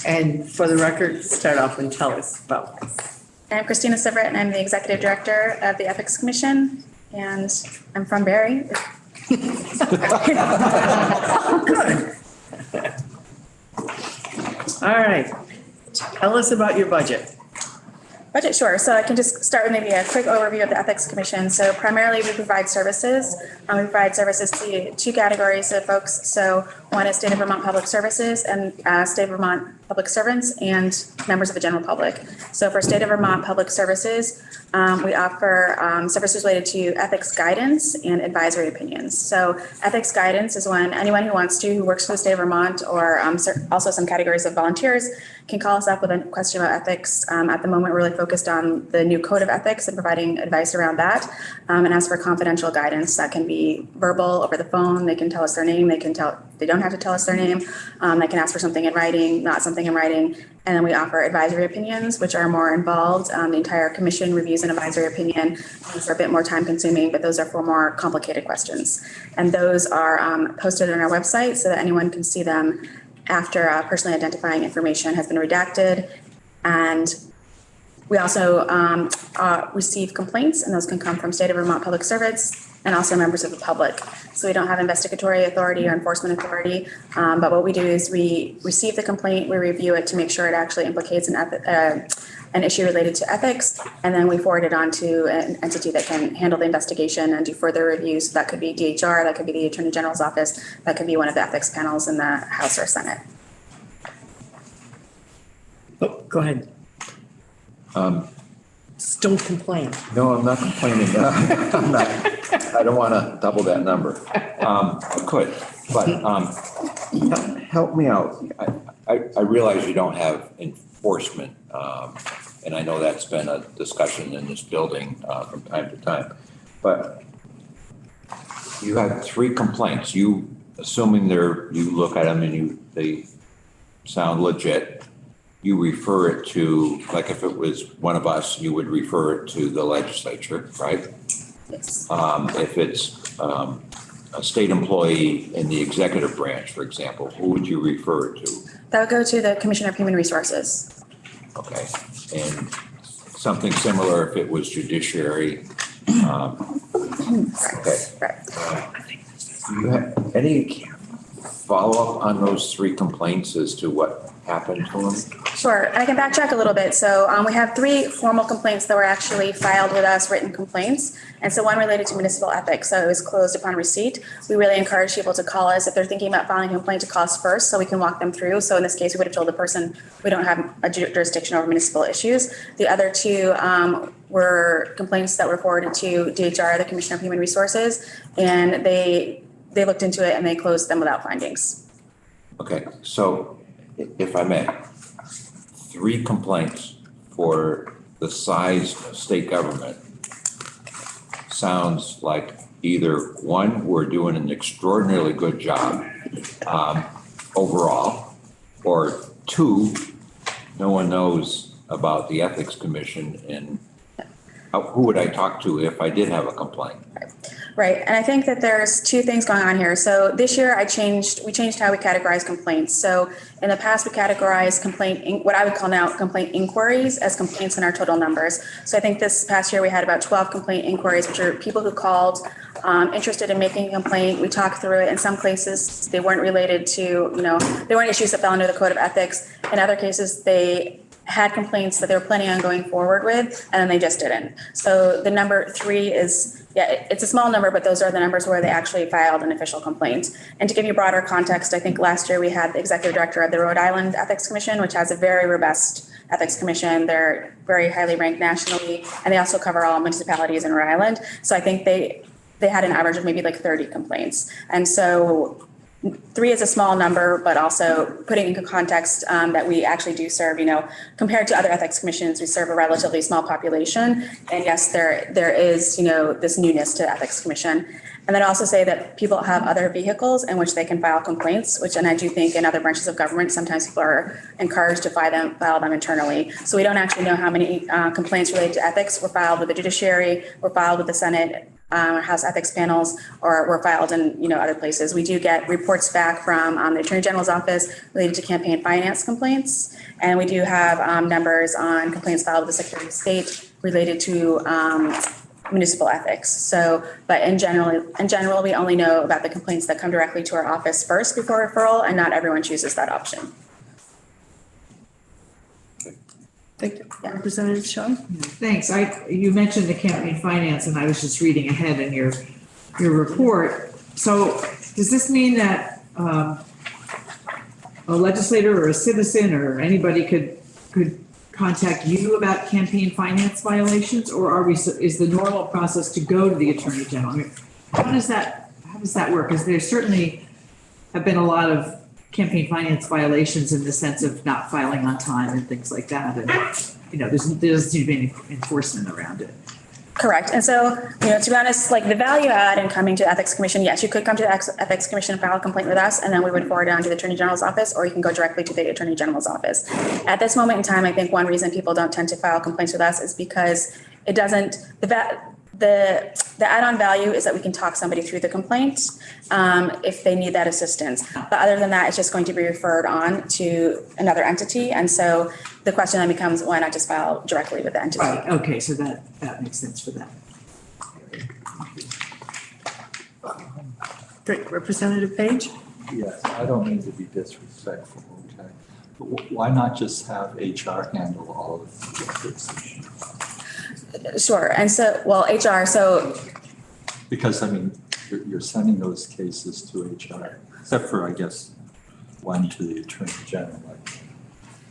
And for the record, start off and tell us about this. I'm Christina Sivert, and I'm the Executive Director of the Ethics Commission, and I'm from Barry. Good. All right. Tell us about your budget. Budget, sure. So I can just start with maybe a quick overview of the Ethics Commission. So primarily we provide services. We provide services to 2 categories of folks. So one is State of Vermont Public Services and State of Vermont Public Servants and members of the general public. So for State of Vermont Public Services, we offer services related to ethics guidance and advisory opinions. So ethics guidance is when anyone who wants to, who works for the state of Vermont, or also some categories of volunteers, can call us up with a question about ethics. At the moment, we're really focused on the new code of ethics and providing advice around that. And ask for confidential guidance that can be verbal, over the phone. They can tell us their name. They don't have to tell us their name. They can ask for something in writing, not something in writing. And then we offer advisory opinions, which are more involved. The entire commission reviews an advisory opinion. Those are a bit more time consuming, but those are for more complicated questions. And those are posted on our website so that anyone can see them after personally identifying information has been redacted. And we also receive complaints, and those can come from State of Vermont Public Servants and also members of the public. So we don't have investigatory authority or enforcement authority, but what we do is we receive the complaint, we review it to make sure it actually implicates an issue related to ethics, and then we forward it on to an entity that can handle the investigation and do further reviews. So that could be DHR, that could be the Attorney General's office, that could be one of the ethics panels in the House or Senate. Oh, go ahead. Just don't complain. No, I'm not complaining. I'm not, I don't want to double that number. I could, but help me out. I realize you don't have enforcement, and I know that's been a discussion in this building from time to time. But you had 3 complaints. You, assuming you look at them and they sound legit, you refer it to, like if it was one of us, you would refer it to the legislature, right? Yes. If it's a state employee in the executive branch, for example, who would you refer it to? That would go to the Commissioner of Human Resources. Okay, and something similar if it was judiciary. Okay. Right. Do you have any follow-up on those 3 complaints as to what happened to them? Sure, I can backtrack a little bit. So we have 3 formal complaints that were actually filed with us, written complaints. And so one related to municipal ethics, so it was closed upon receipt. We really encourage people to call us if they're thinking about filing a complaint, to call us first so we can walk them through. So in this case, we would have told the person we don't have a jurisdiction over municipal issues. The other 2 were complaints that were forwarded to DHR, the Commissioner of Human Resources, and they looked into it and they closed them without findings. Okay, so if I may, 3 complaints for the size of state government sounds like either 1, we're doing an extraordinarily good job overall, or 2, no one knows about the Ethics Commission, and who would I talk to if I did have a complaint? Right, and I think that there's 2 things going on here. So this year we changed how we categorize complaints. So in the past, we categorized what I would call now complaint inquiries as complaints in our total numbers. So I think this past year we had about 12 complaint inquiries, which are people who called interested in making a complaint. We talked through it. In some cases, they weren't related to, they weren't issues that fell under the Code of Ethics. In other cases, they had complaints that they were planning on going forward with, and then they just didn't. So the number 3 is, it's a small number, but those are the numbers where they actually filed an official complaint. And to give you broader context, I think last year we had the executive director of the Rhode Island Ethics Commission, which has a very robust ethics commission. They're very highly ranked nationally, and they also cover all municipalities in Rhode Island. So I think they had an average of maybe like 30 complaints. And so 3 is a small number, but also putting into context that we actually do serve, compared to other ethics commissions, we serve a relatively small population. And yes, there is, this newness to the ethics commission. And then also say that people have other vehicles in which they can file complaints, and I do think in other branches of government, sometimes people are encouraged to file them internally. So we don't actually know how many complaints related to ethics were filed with the judiciary, were filed with the Senate, House ethics panels, or were filed in other places. We do get reports back from the Attorney General's office related to campaign finance complaints, and we do have numbers on complaints filed with the Secretary of State related to municipal ethics. So, but in general, we only know about the complaints that come directly to our office first before referral, and not everyone chooses that option. Thank you. Representative Sean? Thanks. You mentioned the campaign finance, and I was just reading ahead in your report. So does this mean that a legislator or a citizen or anybody could contact you about campaign finance violations, or is the normal process to go to the Attorney General? I mean, how does that work? Because there certainly have been a lot of campaign finance violations in the sense of not filing on time and things like that. And, there doesn't seem to be any enforcement around it. Correct. And so, to be honest, like the value add in coming to the Ethics Commission, yes, you could come to the Ethics Commission and file a complaint with us, and then we would forward it on to the Attorney General's office, or you can go directly to the Attorney General's office. At this moment in time, I think one reason people don't tend to file complaints with us is because it doesn't, the add-on value is that we can talk somebody through the complaint if they need that assistance. But other than that, it's just going to be referred on to another entity. And so the question then becomes, why not just file directly with the entity? Right. Okay. So that makes sense for that. Great. Representative Page? Yes, I don't mean to be disrespectful, okay? But why not just have HR handle all of the ethics issues? Sure. And so, HR, so. Because, you're sending those cases to HR, except for, I guess, one to the Attorney General.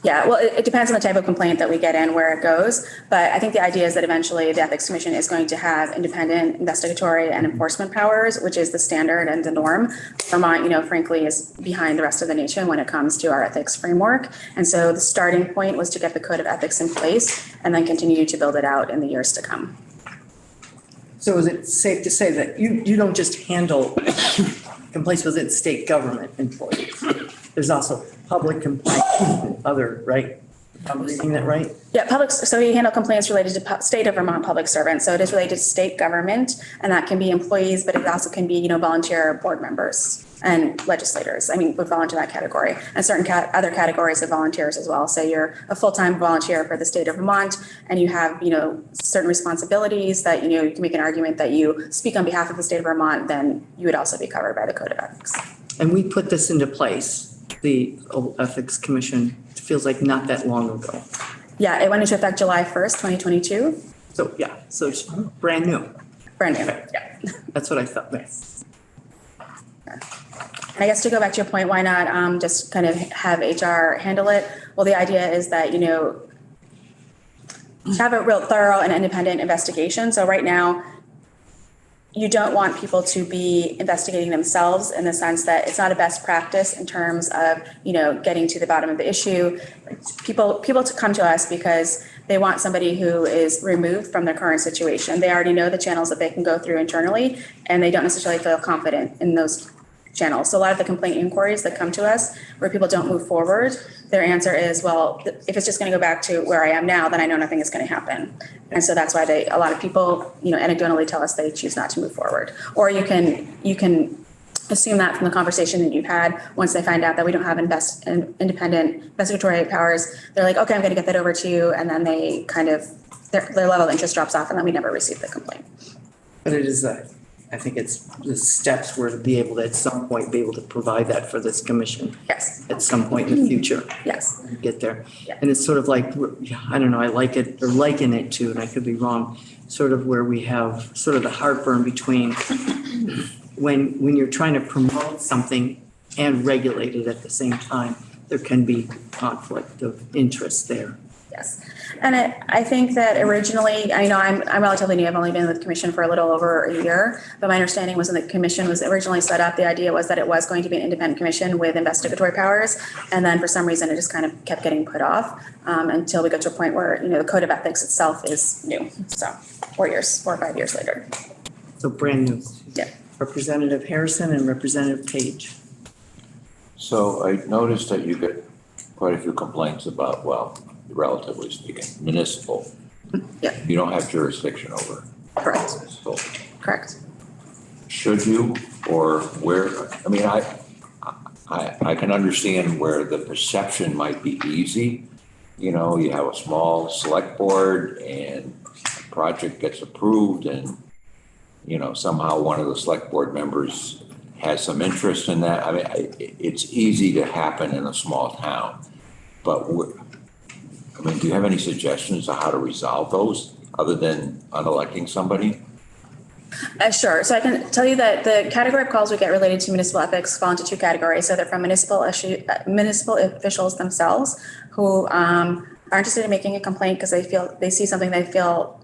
Yeah, well, it depends on the type of complaint that we get in, where it goes. But I think the idea is that eventually the Ethics Commission is going to have independent investigatory and enforcement powers, which is the standard and the norm. Vermont, frankly, is behind the rest of the nation when it comes to our ethics framework. And so the starting point was to get the code of ethics in place and then continue to build it out in the years to come. So is it safe to say that you don't just handle complaints within state government employees? There's also public complaints and other, right? I'm reading that right? Yeah, so we handle complaints related to state of Vermont public servants. So it is related to state government, and that can be employees, but it also can be, volunteer board members and legislators. Would fall into that category, and certain other categories of volunteers as well. Say you're a full-time volunteer for the state of Vermont, and you have, certain responsibilities that, you can make an argument that you speak on behalf of the state of Vermont, then you would also be covered by the Code of Ethics. And we put this into place, the Ethics Commission, it feels like not that long ago. Yeah, it went into effect July 1st, 2022. So, yeah, so it's brand new. Brand new, yeah. That's what I thought. Yes. And I guess to go back to your point, why not just kind of have HR handle it? Well, the idea is that, have a real thorough and independent investigation. So right now, you don't want people to be investigating themselves in the sense that it's not a best practice in terms of, getting to the bottom of the issue. People to come to us because they want somebody who is removed from their current situation. They already know the channels that they can go through internally, and they don't necessarily feel confident in those channels. So a lot of the complaint inquiries that come to us where people don't move forward, their answer is, well, if it's just going to go back to where I am now, then I know nothing is going to happen. And so that's why a lot of people, anecdotally tell us they choose not to move forward. Or you can assume that from the conversation that you've had. Once they find out that we don't have independent investigatory powers, they're like, okay, I'm going to get that over to you. And then they kind of, their level of interest drops off, and then we never receive the complaint. But it is I think it's the steps were to be able to, at some point, be able to provide that for this commission. Yes. At some point in the future. Yes. Get there. Yeah. And it's sort of like, I don't know, I like it, or liken it to, and I could be wrong, sort of where we have sort of the heartburn between when you're trying to promote something and regulate it at the same time, there can be conflict of interest there. Yes. And I think that originally, I know I'm relatively new. I've only been with the commission for a little over a year, but my understanding was when the commission was originally set up, the idea was that it was going to be an independent commission with investigatory powers. And then for some reason, it just kind of kept getting put off until we got to a point where, the Code of Ethics itself is new. So 4 or 5 years later. So brand new. Yeah. Representative Harrison and Representative Page. So I noticed that you get quite a few complaints about, well, relatively speaking, municipal. Yeah. You don't have jurisdiction over. Correct. Municipal. Correct. Should you, or where, I can understand where the perception might be easy. You have a small select board and a project gets approved and, somehow one of the select board members has some interest in that. It's easy to happen in a small town, but do you have any suggestions on how to resolve those other than unelecting somebody? Sure. So I can tell you that the category of calls we get related to municipal ethics fall into two categories. So they're from municipal officials themselves who are interested in making a complaint because they see something they feel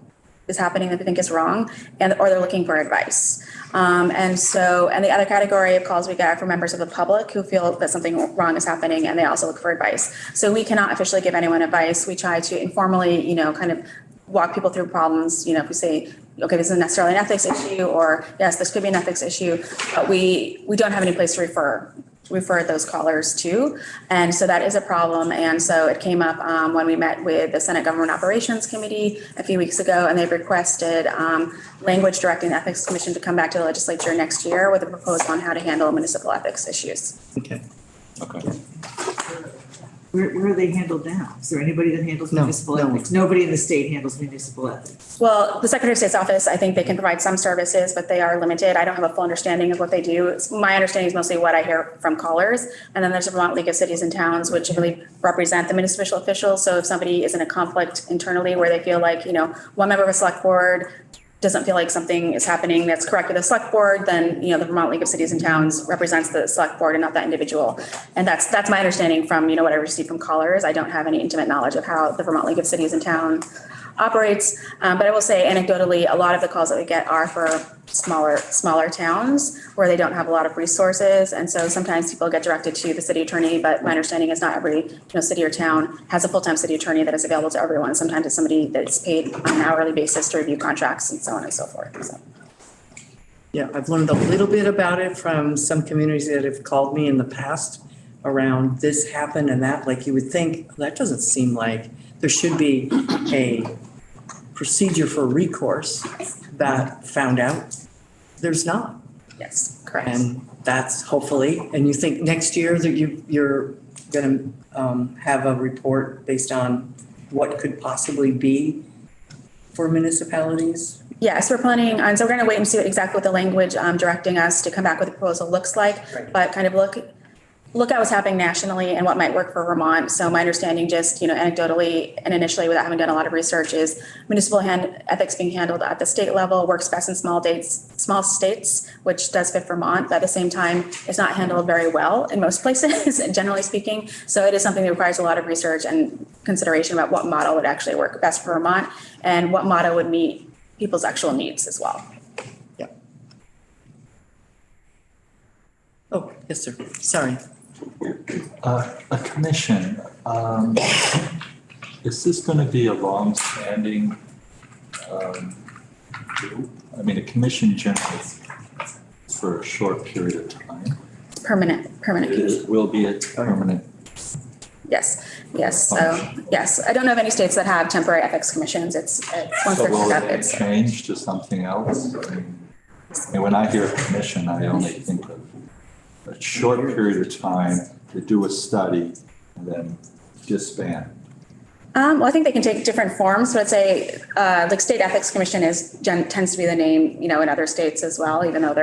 is happening that they think is wrong, or they're looking for advice. And the other category of calls we get from members of the public who feel that something wrong is happening and they also look for advice. So we cannot officially give anyone advice. We try to informally, kind of walk people through problems. If we say, okay, this isn't necessarily an ethics issue, or yes, this could be an ethics issue, but we don't have any place to refer those callers to. And so that is a problem. And so it came up when we met with the Senate Government Operations Committee a few weeks ago, and they've requested language directing the Ethics Commission to come back to the legislature next year with a proposal on how to handle municipal ethics issues. Okay. Where are they handled now? Is there anybody that handles municipal ethics? Nobody in the state handles municipal ethics. Well, the Secretary of State's office, I think they can provide some services, but they are limited. I don't have a full understanding of what they do. My understanding is mostly what I hear from callers. And then there's the Vermont League of Cities and Towns, which really represent the municipal officials. So if somebody is in a conflict internally where they feel like, one member of a select board doesn't feel like something is happening that's correct with the select board, then, the Vermont League of Cities and Towns represents the select board and not that individual. And that's my understanding from, what I received from callers. I don't have any intimate knowledge of how the Vermont League of Cities and Towns operates. But I will say anecdotally, a lot of the calls that we get are for smaller towns where they don't have a lot of resources. And so sometimes people get directed to the city attorney, but my understanding is not every, city or town has a full-time city attorney that is available to everyone. Sometimes it's somebody that's paid on an hourly basis to review contracts and so on and so forth. So. Yeah, I've learned a little bit about it from some communities that have called me in the past around this happened and that. Like you would think, that doesn't seem like there should be a procedure for recourse that found out there's not. Yes, correct. And that's hopefully, and you think next year that you're going to have a report based on what could possibly be for municipalities? Yes, we're planning on, so we're going to wait and see exactly what the language directing us to come back with a proposal looks like, Right. but kind of look at what's happening nationally and what might work for Vermont. So my understanding just, anecdotally and initially without having done a lot of research is municipal ethics being handled at the state level works best in small states, which does fit Vermont, but at the same time, it's not handled very well in most places, generally speaking. So it is something that requires a lot of research and consideration about what model would actually work best for Vermont and what model would meet people's actual needs as well. Yeah. Oh, yes, sir. Sorry. A commission, is this going to be a long-standing group? I mean, a commission generally for a short period of time. Permanent. It will be a permanent. Yes. So yes, I don't know of any states that have temporary ethics commissions. It's once So they're will set up, it it's change to something else? I mean, when I hear commission, I only think of a short period of time to do a study and then disband. well, I think they can take different forms. So I'd say like state ethics commission tends to be the name, in other states as well, even though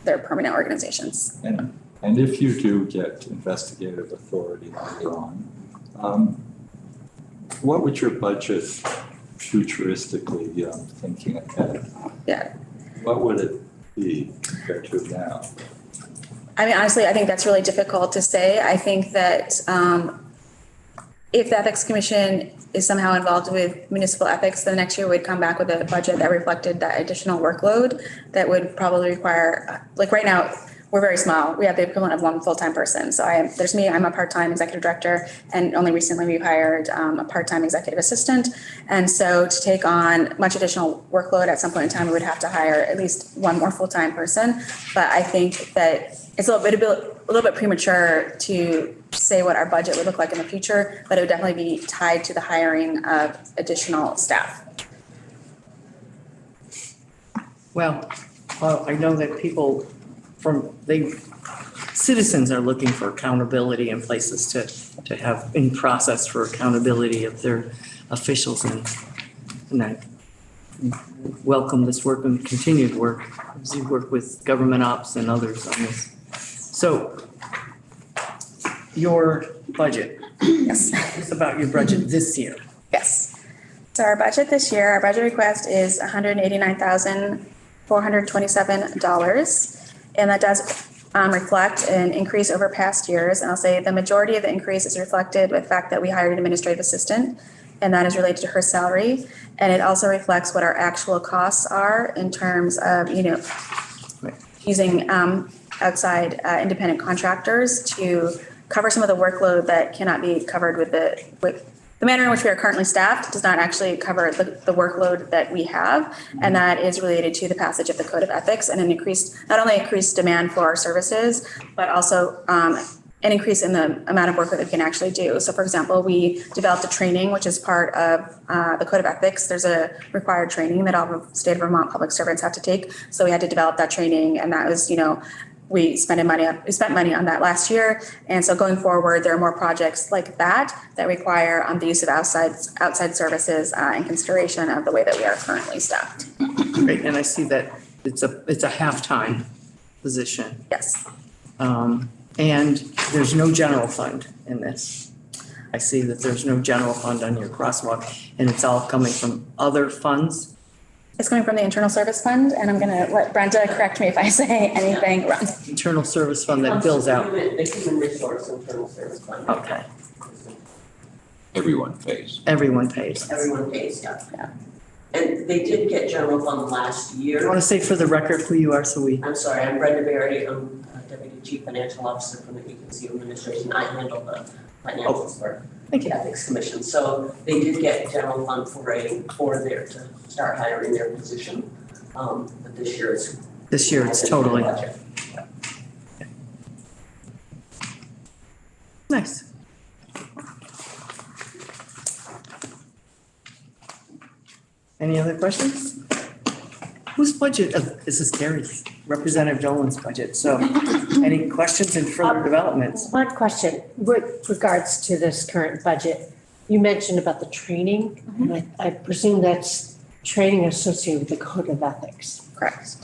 they're permanent organizations. And if you do get investigative authority later on, what would your budget futuristically, thinking ahead? Yeah. What would it be compared to now? I mean, honestly, I think that's really difficult to say. I think that if the Ethics Commission is somehow involved with municipal ethics, then next year we'd come back with a budget that reflected that additional workload that would probably require, like right now, we're very small. We have the equivalent of one full-time person. So there's me, I'm a part-time executive director, and only recently we've hired a part-time executive assistant. And so to take on much additional workload at some point in time, we would have to hire at least one more full-time person. But I think that it's a little bit premature to say what our budget would look like in the future, but it would definitely be tied to the hiring of additional staff. Well, I know that citizens are looking for accountability in places to have in process for accountability of their officials, and I welcome this work and continued work as you work with government ops and others on this. So your budget. Yes. It's about your budget this year. Yes. So our budget this year, our budget request is $189,427. And that does reflect an increase over past years. And I'll say the majority of the increase is reflected with the fact that we hired an administrative assistant, and that is related to her salary. And it also reflects what our actual costs are in terms of, using outside independent contractors to cover some of the workload that cannot be covered with the manner in which we are currently staffed does not actually cover the workload that we have. And that is related to the passage of the Code of Ethics and not only increased demand for our services, but also an increase in the amount of work that we can actually do. So for example, we developed a training, which is part of the Code of Ethics. There's a required training that all the state of Vermont public servants have to take. So we had to develop that training, and that was, we spent money on that last year. And so going forward, there are more projects like that require the use of outside services in consideration of the way that we are currently staffed. Great, and I see that it's a half-time position. Yes. And there's no general fund in this. I see that there's no general fund on your crosswalk, and it's all coming from other funds. It's coming from the internal service fund, and I'm gonna let Brenda correct me if I say anything wrong. Internal service fund that bills out. The human resource internal service fund. Okay, Everyone pays. everyone pays. Everyone pays, yeah. And they did get general fund last I year. want to say for the record who you are, so we, I'm sorry, I'm Brenda Berry. I'm Deputy Chief Financial Officer from the Agency Administration. I handle the financials for thank the you. Ethics Commission. So they did get general fund for their, to start hiring their position. But this year it's. This year it's totally, Budget. nice. Any other questions? Whose budget, this is Gary's, Representative Dolan's budget, so any questions and further developments? One question with regards to this current budget. You mentioned about the training, and I presume that's training associated with the code of ethics. Correct.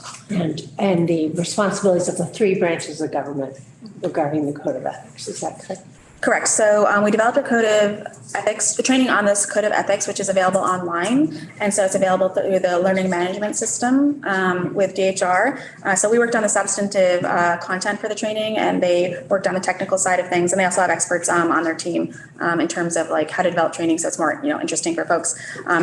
And the responsibilities of the three branches of government regarding the code of ethics. Is that correct? Correct. So we developed a code of ethics, the training on this code of ethics, which is available online. And so it's available through the learning management system with DHR. So we worked on the substantive content for the training, and they worked on the technical side of things. And they also have experts on their team in terms of like how to develop training, so it's more interesting for folks.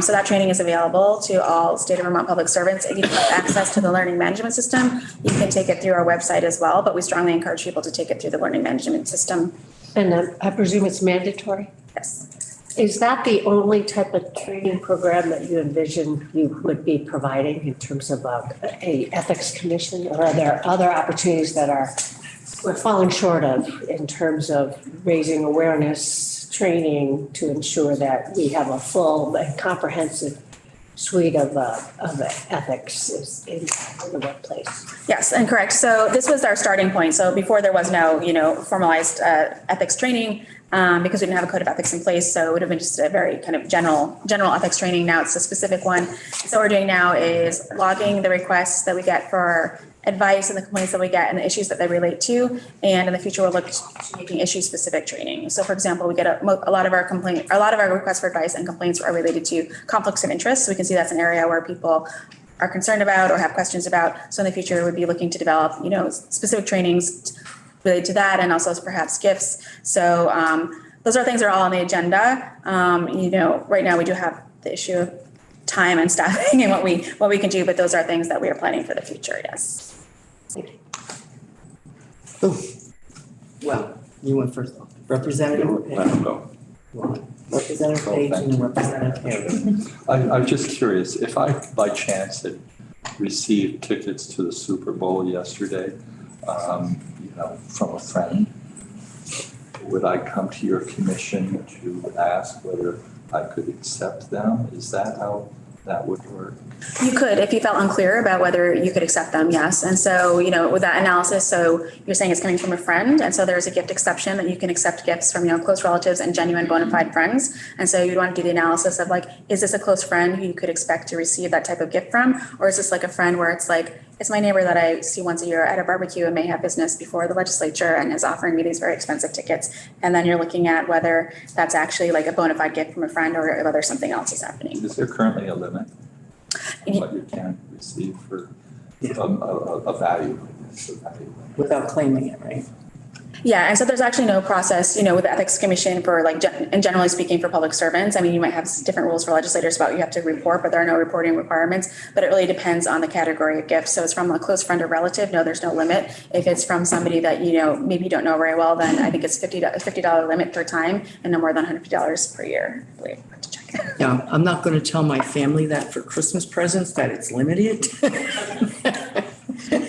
So that training is available to all state of Vermont public servants. If you have access to the learning management system, you can take it through our website as well. But we strongly encourage people to take it through the learning management system. And I presume it's mandatory? Yes. Is that the only type of training program that you envision you would be providing in terms of a ethics commission? Or are there other opportunities that we're falling short of in terms of raising awareness, training to ensure that we have a full and comprehensive suite of ethics in the workplace? Yes, and correct. So this was our starting point. So before there was no, formalized ethics training because we didn't have a code of ethics in place. So it would have been just a very kind of general ethics training. Now it's a specific one. So what we're doing now is logging the requests that we get for advice and the complaints that we get and the issues that they relate to. And in the future, we'll look to making issue-specific training. So for example, we get a lot of our requests for advice and complaints are related to conflicts of interest. So we can see that's an area where people are concerned about or have questions about. So in the future, we'd be looking to develop, specific trainings related to that, and also perhaps gifts. So those are things that are all on the agenda. Right now we do have the issue of time and staffing and what we can do, but those are things that we are planning for the future. Yes. Well, you went first. Representative Let them go. Representative Page and Representative Haley. I'm just curious, if I by chance had received tickets to the Super Bowl yesterday, from a friend, would I come to your commission to ask whether I could accept them? Is that how that would work? You could, if you felt unclear about whether you could accept them, yes. And so, with that analysis, so you're saying it's coming from a friend, and so there's a gift exception that you can accept gifts from, close relatives and genuine bona fide friends. And so you'd want to do the analysis of like, is this a close friend who you could expect to receive that type of gift from? Or is this like a friend where it's like, it's my neighbor that I see once a year at a barbecue and may have business before the legislature and is offering me these very expensive tickets. And then you're looking at whether that's actually like a bona fide gift from a friend or whether something else is happening. Is there currently a limit on what you can receive for a value? Without claiming it, right? Yeah, and so there's actually no process, with the Ethics Commission for and generally speaking for public servants. I mean, you might have different rules for legislators about you have to report, but there are no reporting requirements. But it really depends on the category of gift. So it's from a close friend or relative. No, there's no limit. If it's from somebody that, maybe you don't know very well, then I think it's $50 limit per time and no more than $150 per year, I believe. I have to check it. Yeah, I'm not going to tell my family that for Christmas presents that it's limited.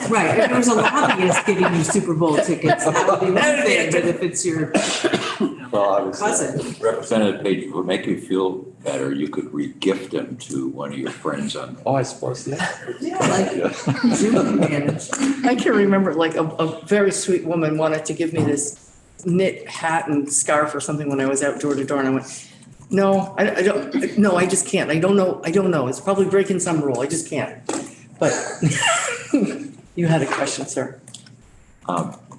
Right, if there's a lobbyist giving you Super Bowl tickets, that would be one thing, but if it's your cousin. Representative Page, would make you feel better, you could re-gift them to one of your friends on. Oh, I suppose, yeah. Zoom advantage. I can remember like a very sweet woman wanted to give me this knit hat and scarf or something when I was out door to door, and I went, no, I don't, no, I just can't. I don't know. It's probably breaking some rule. I just can't. But you had a question, sir.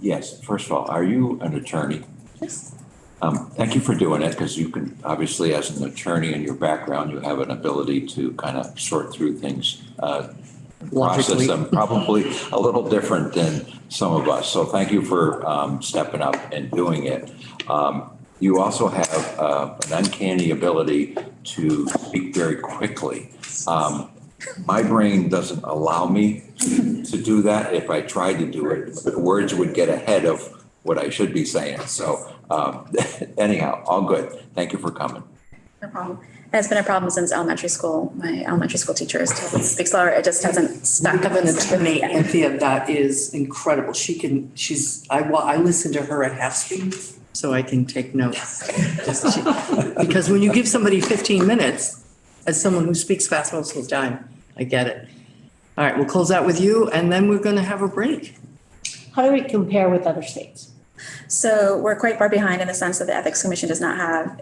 Yes, first of all, are you an attorney? Yes. Thank you for doing it, because you can, obviously, as an attorney in your background, you have an ability to kind of sort through things, process them probably a little different than some of us. So thank you for stepping up and doing it. You also have an uncanny ability to speak very quickly. My brain doesn't allow me to do that. If I tried to do it, the words would get ahead of what I should be saying. So anyhow, all good. Thank you for coming. No problem. It's been a problem since elementary school. My elementary school teacher is told to speak slower. It just hasn't stuck. We have an attorney, Anthea, that is incredible. I listen to her at half speed so I can take notes. Because when you give somebody 15 minutes, as someone who speaks fast most of the time, I get it. All right, we'll close out with you, and then we're going to have a break. How do we compare with other states? So we're quite far behind in the sense that the Ethics Commission does not have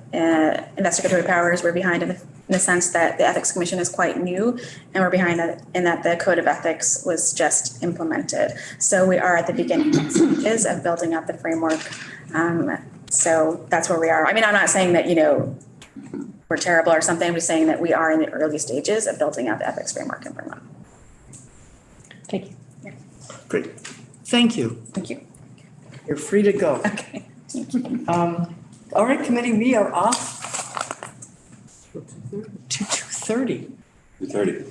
investigatory powers. We're behind in the sense that the Ethics Commission is quite new, and we're behind in that the Code of Ethics was just implemented. So we are at the beginning stages of building up the framework. So that's where we are. I mean, I'm not saying that, we're terrible or something. I'm just saying that we are in the early stages of building out the ethics framework in Vermont. Thank you. Yeah. Great. Thank you. Thank you. You're free to go. Okay. All right, committee, we are off to 2:30. 2:30.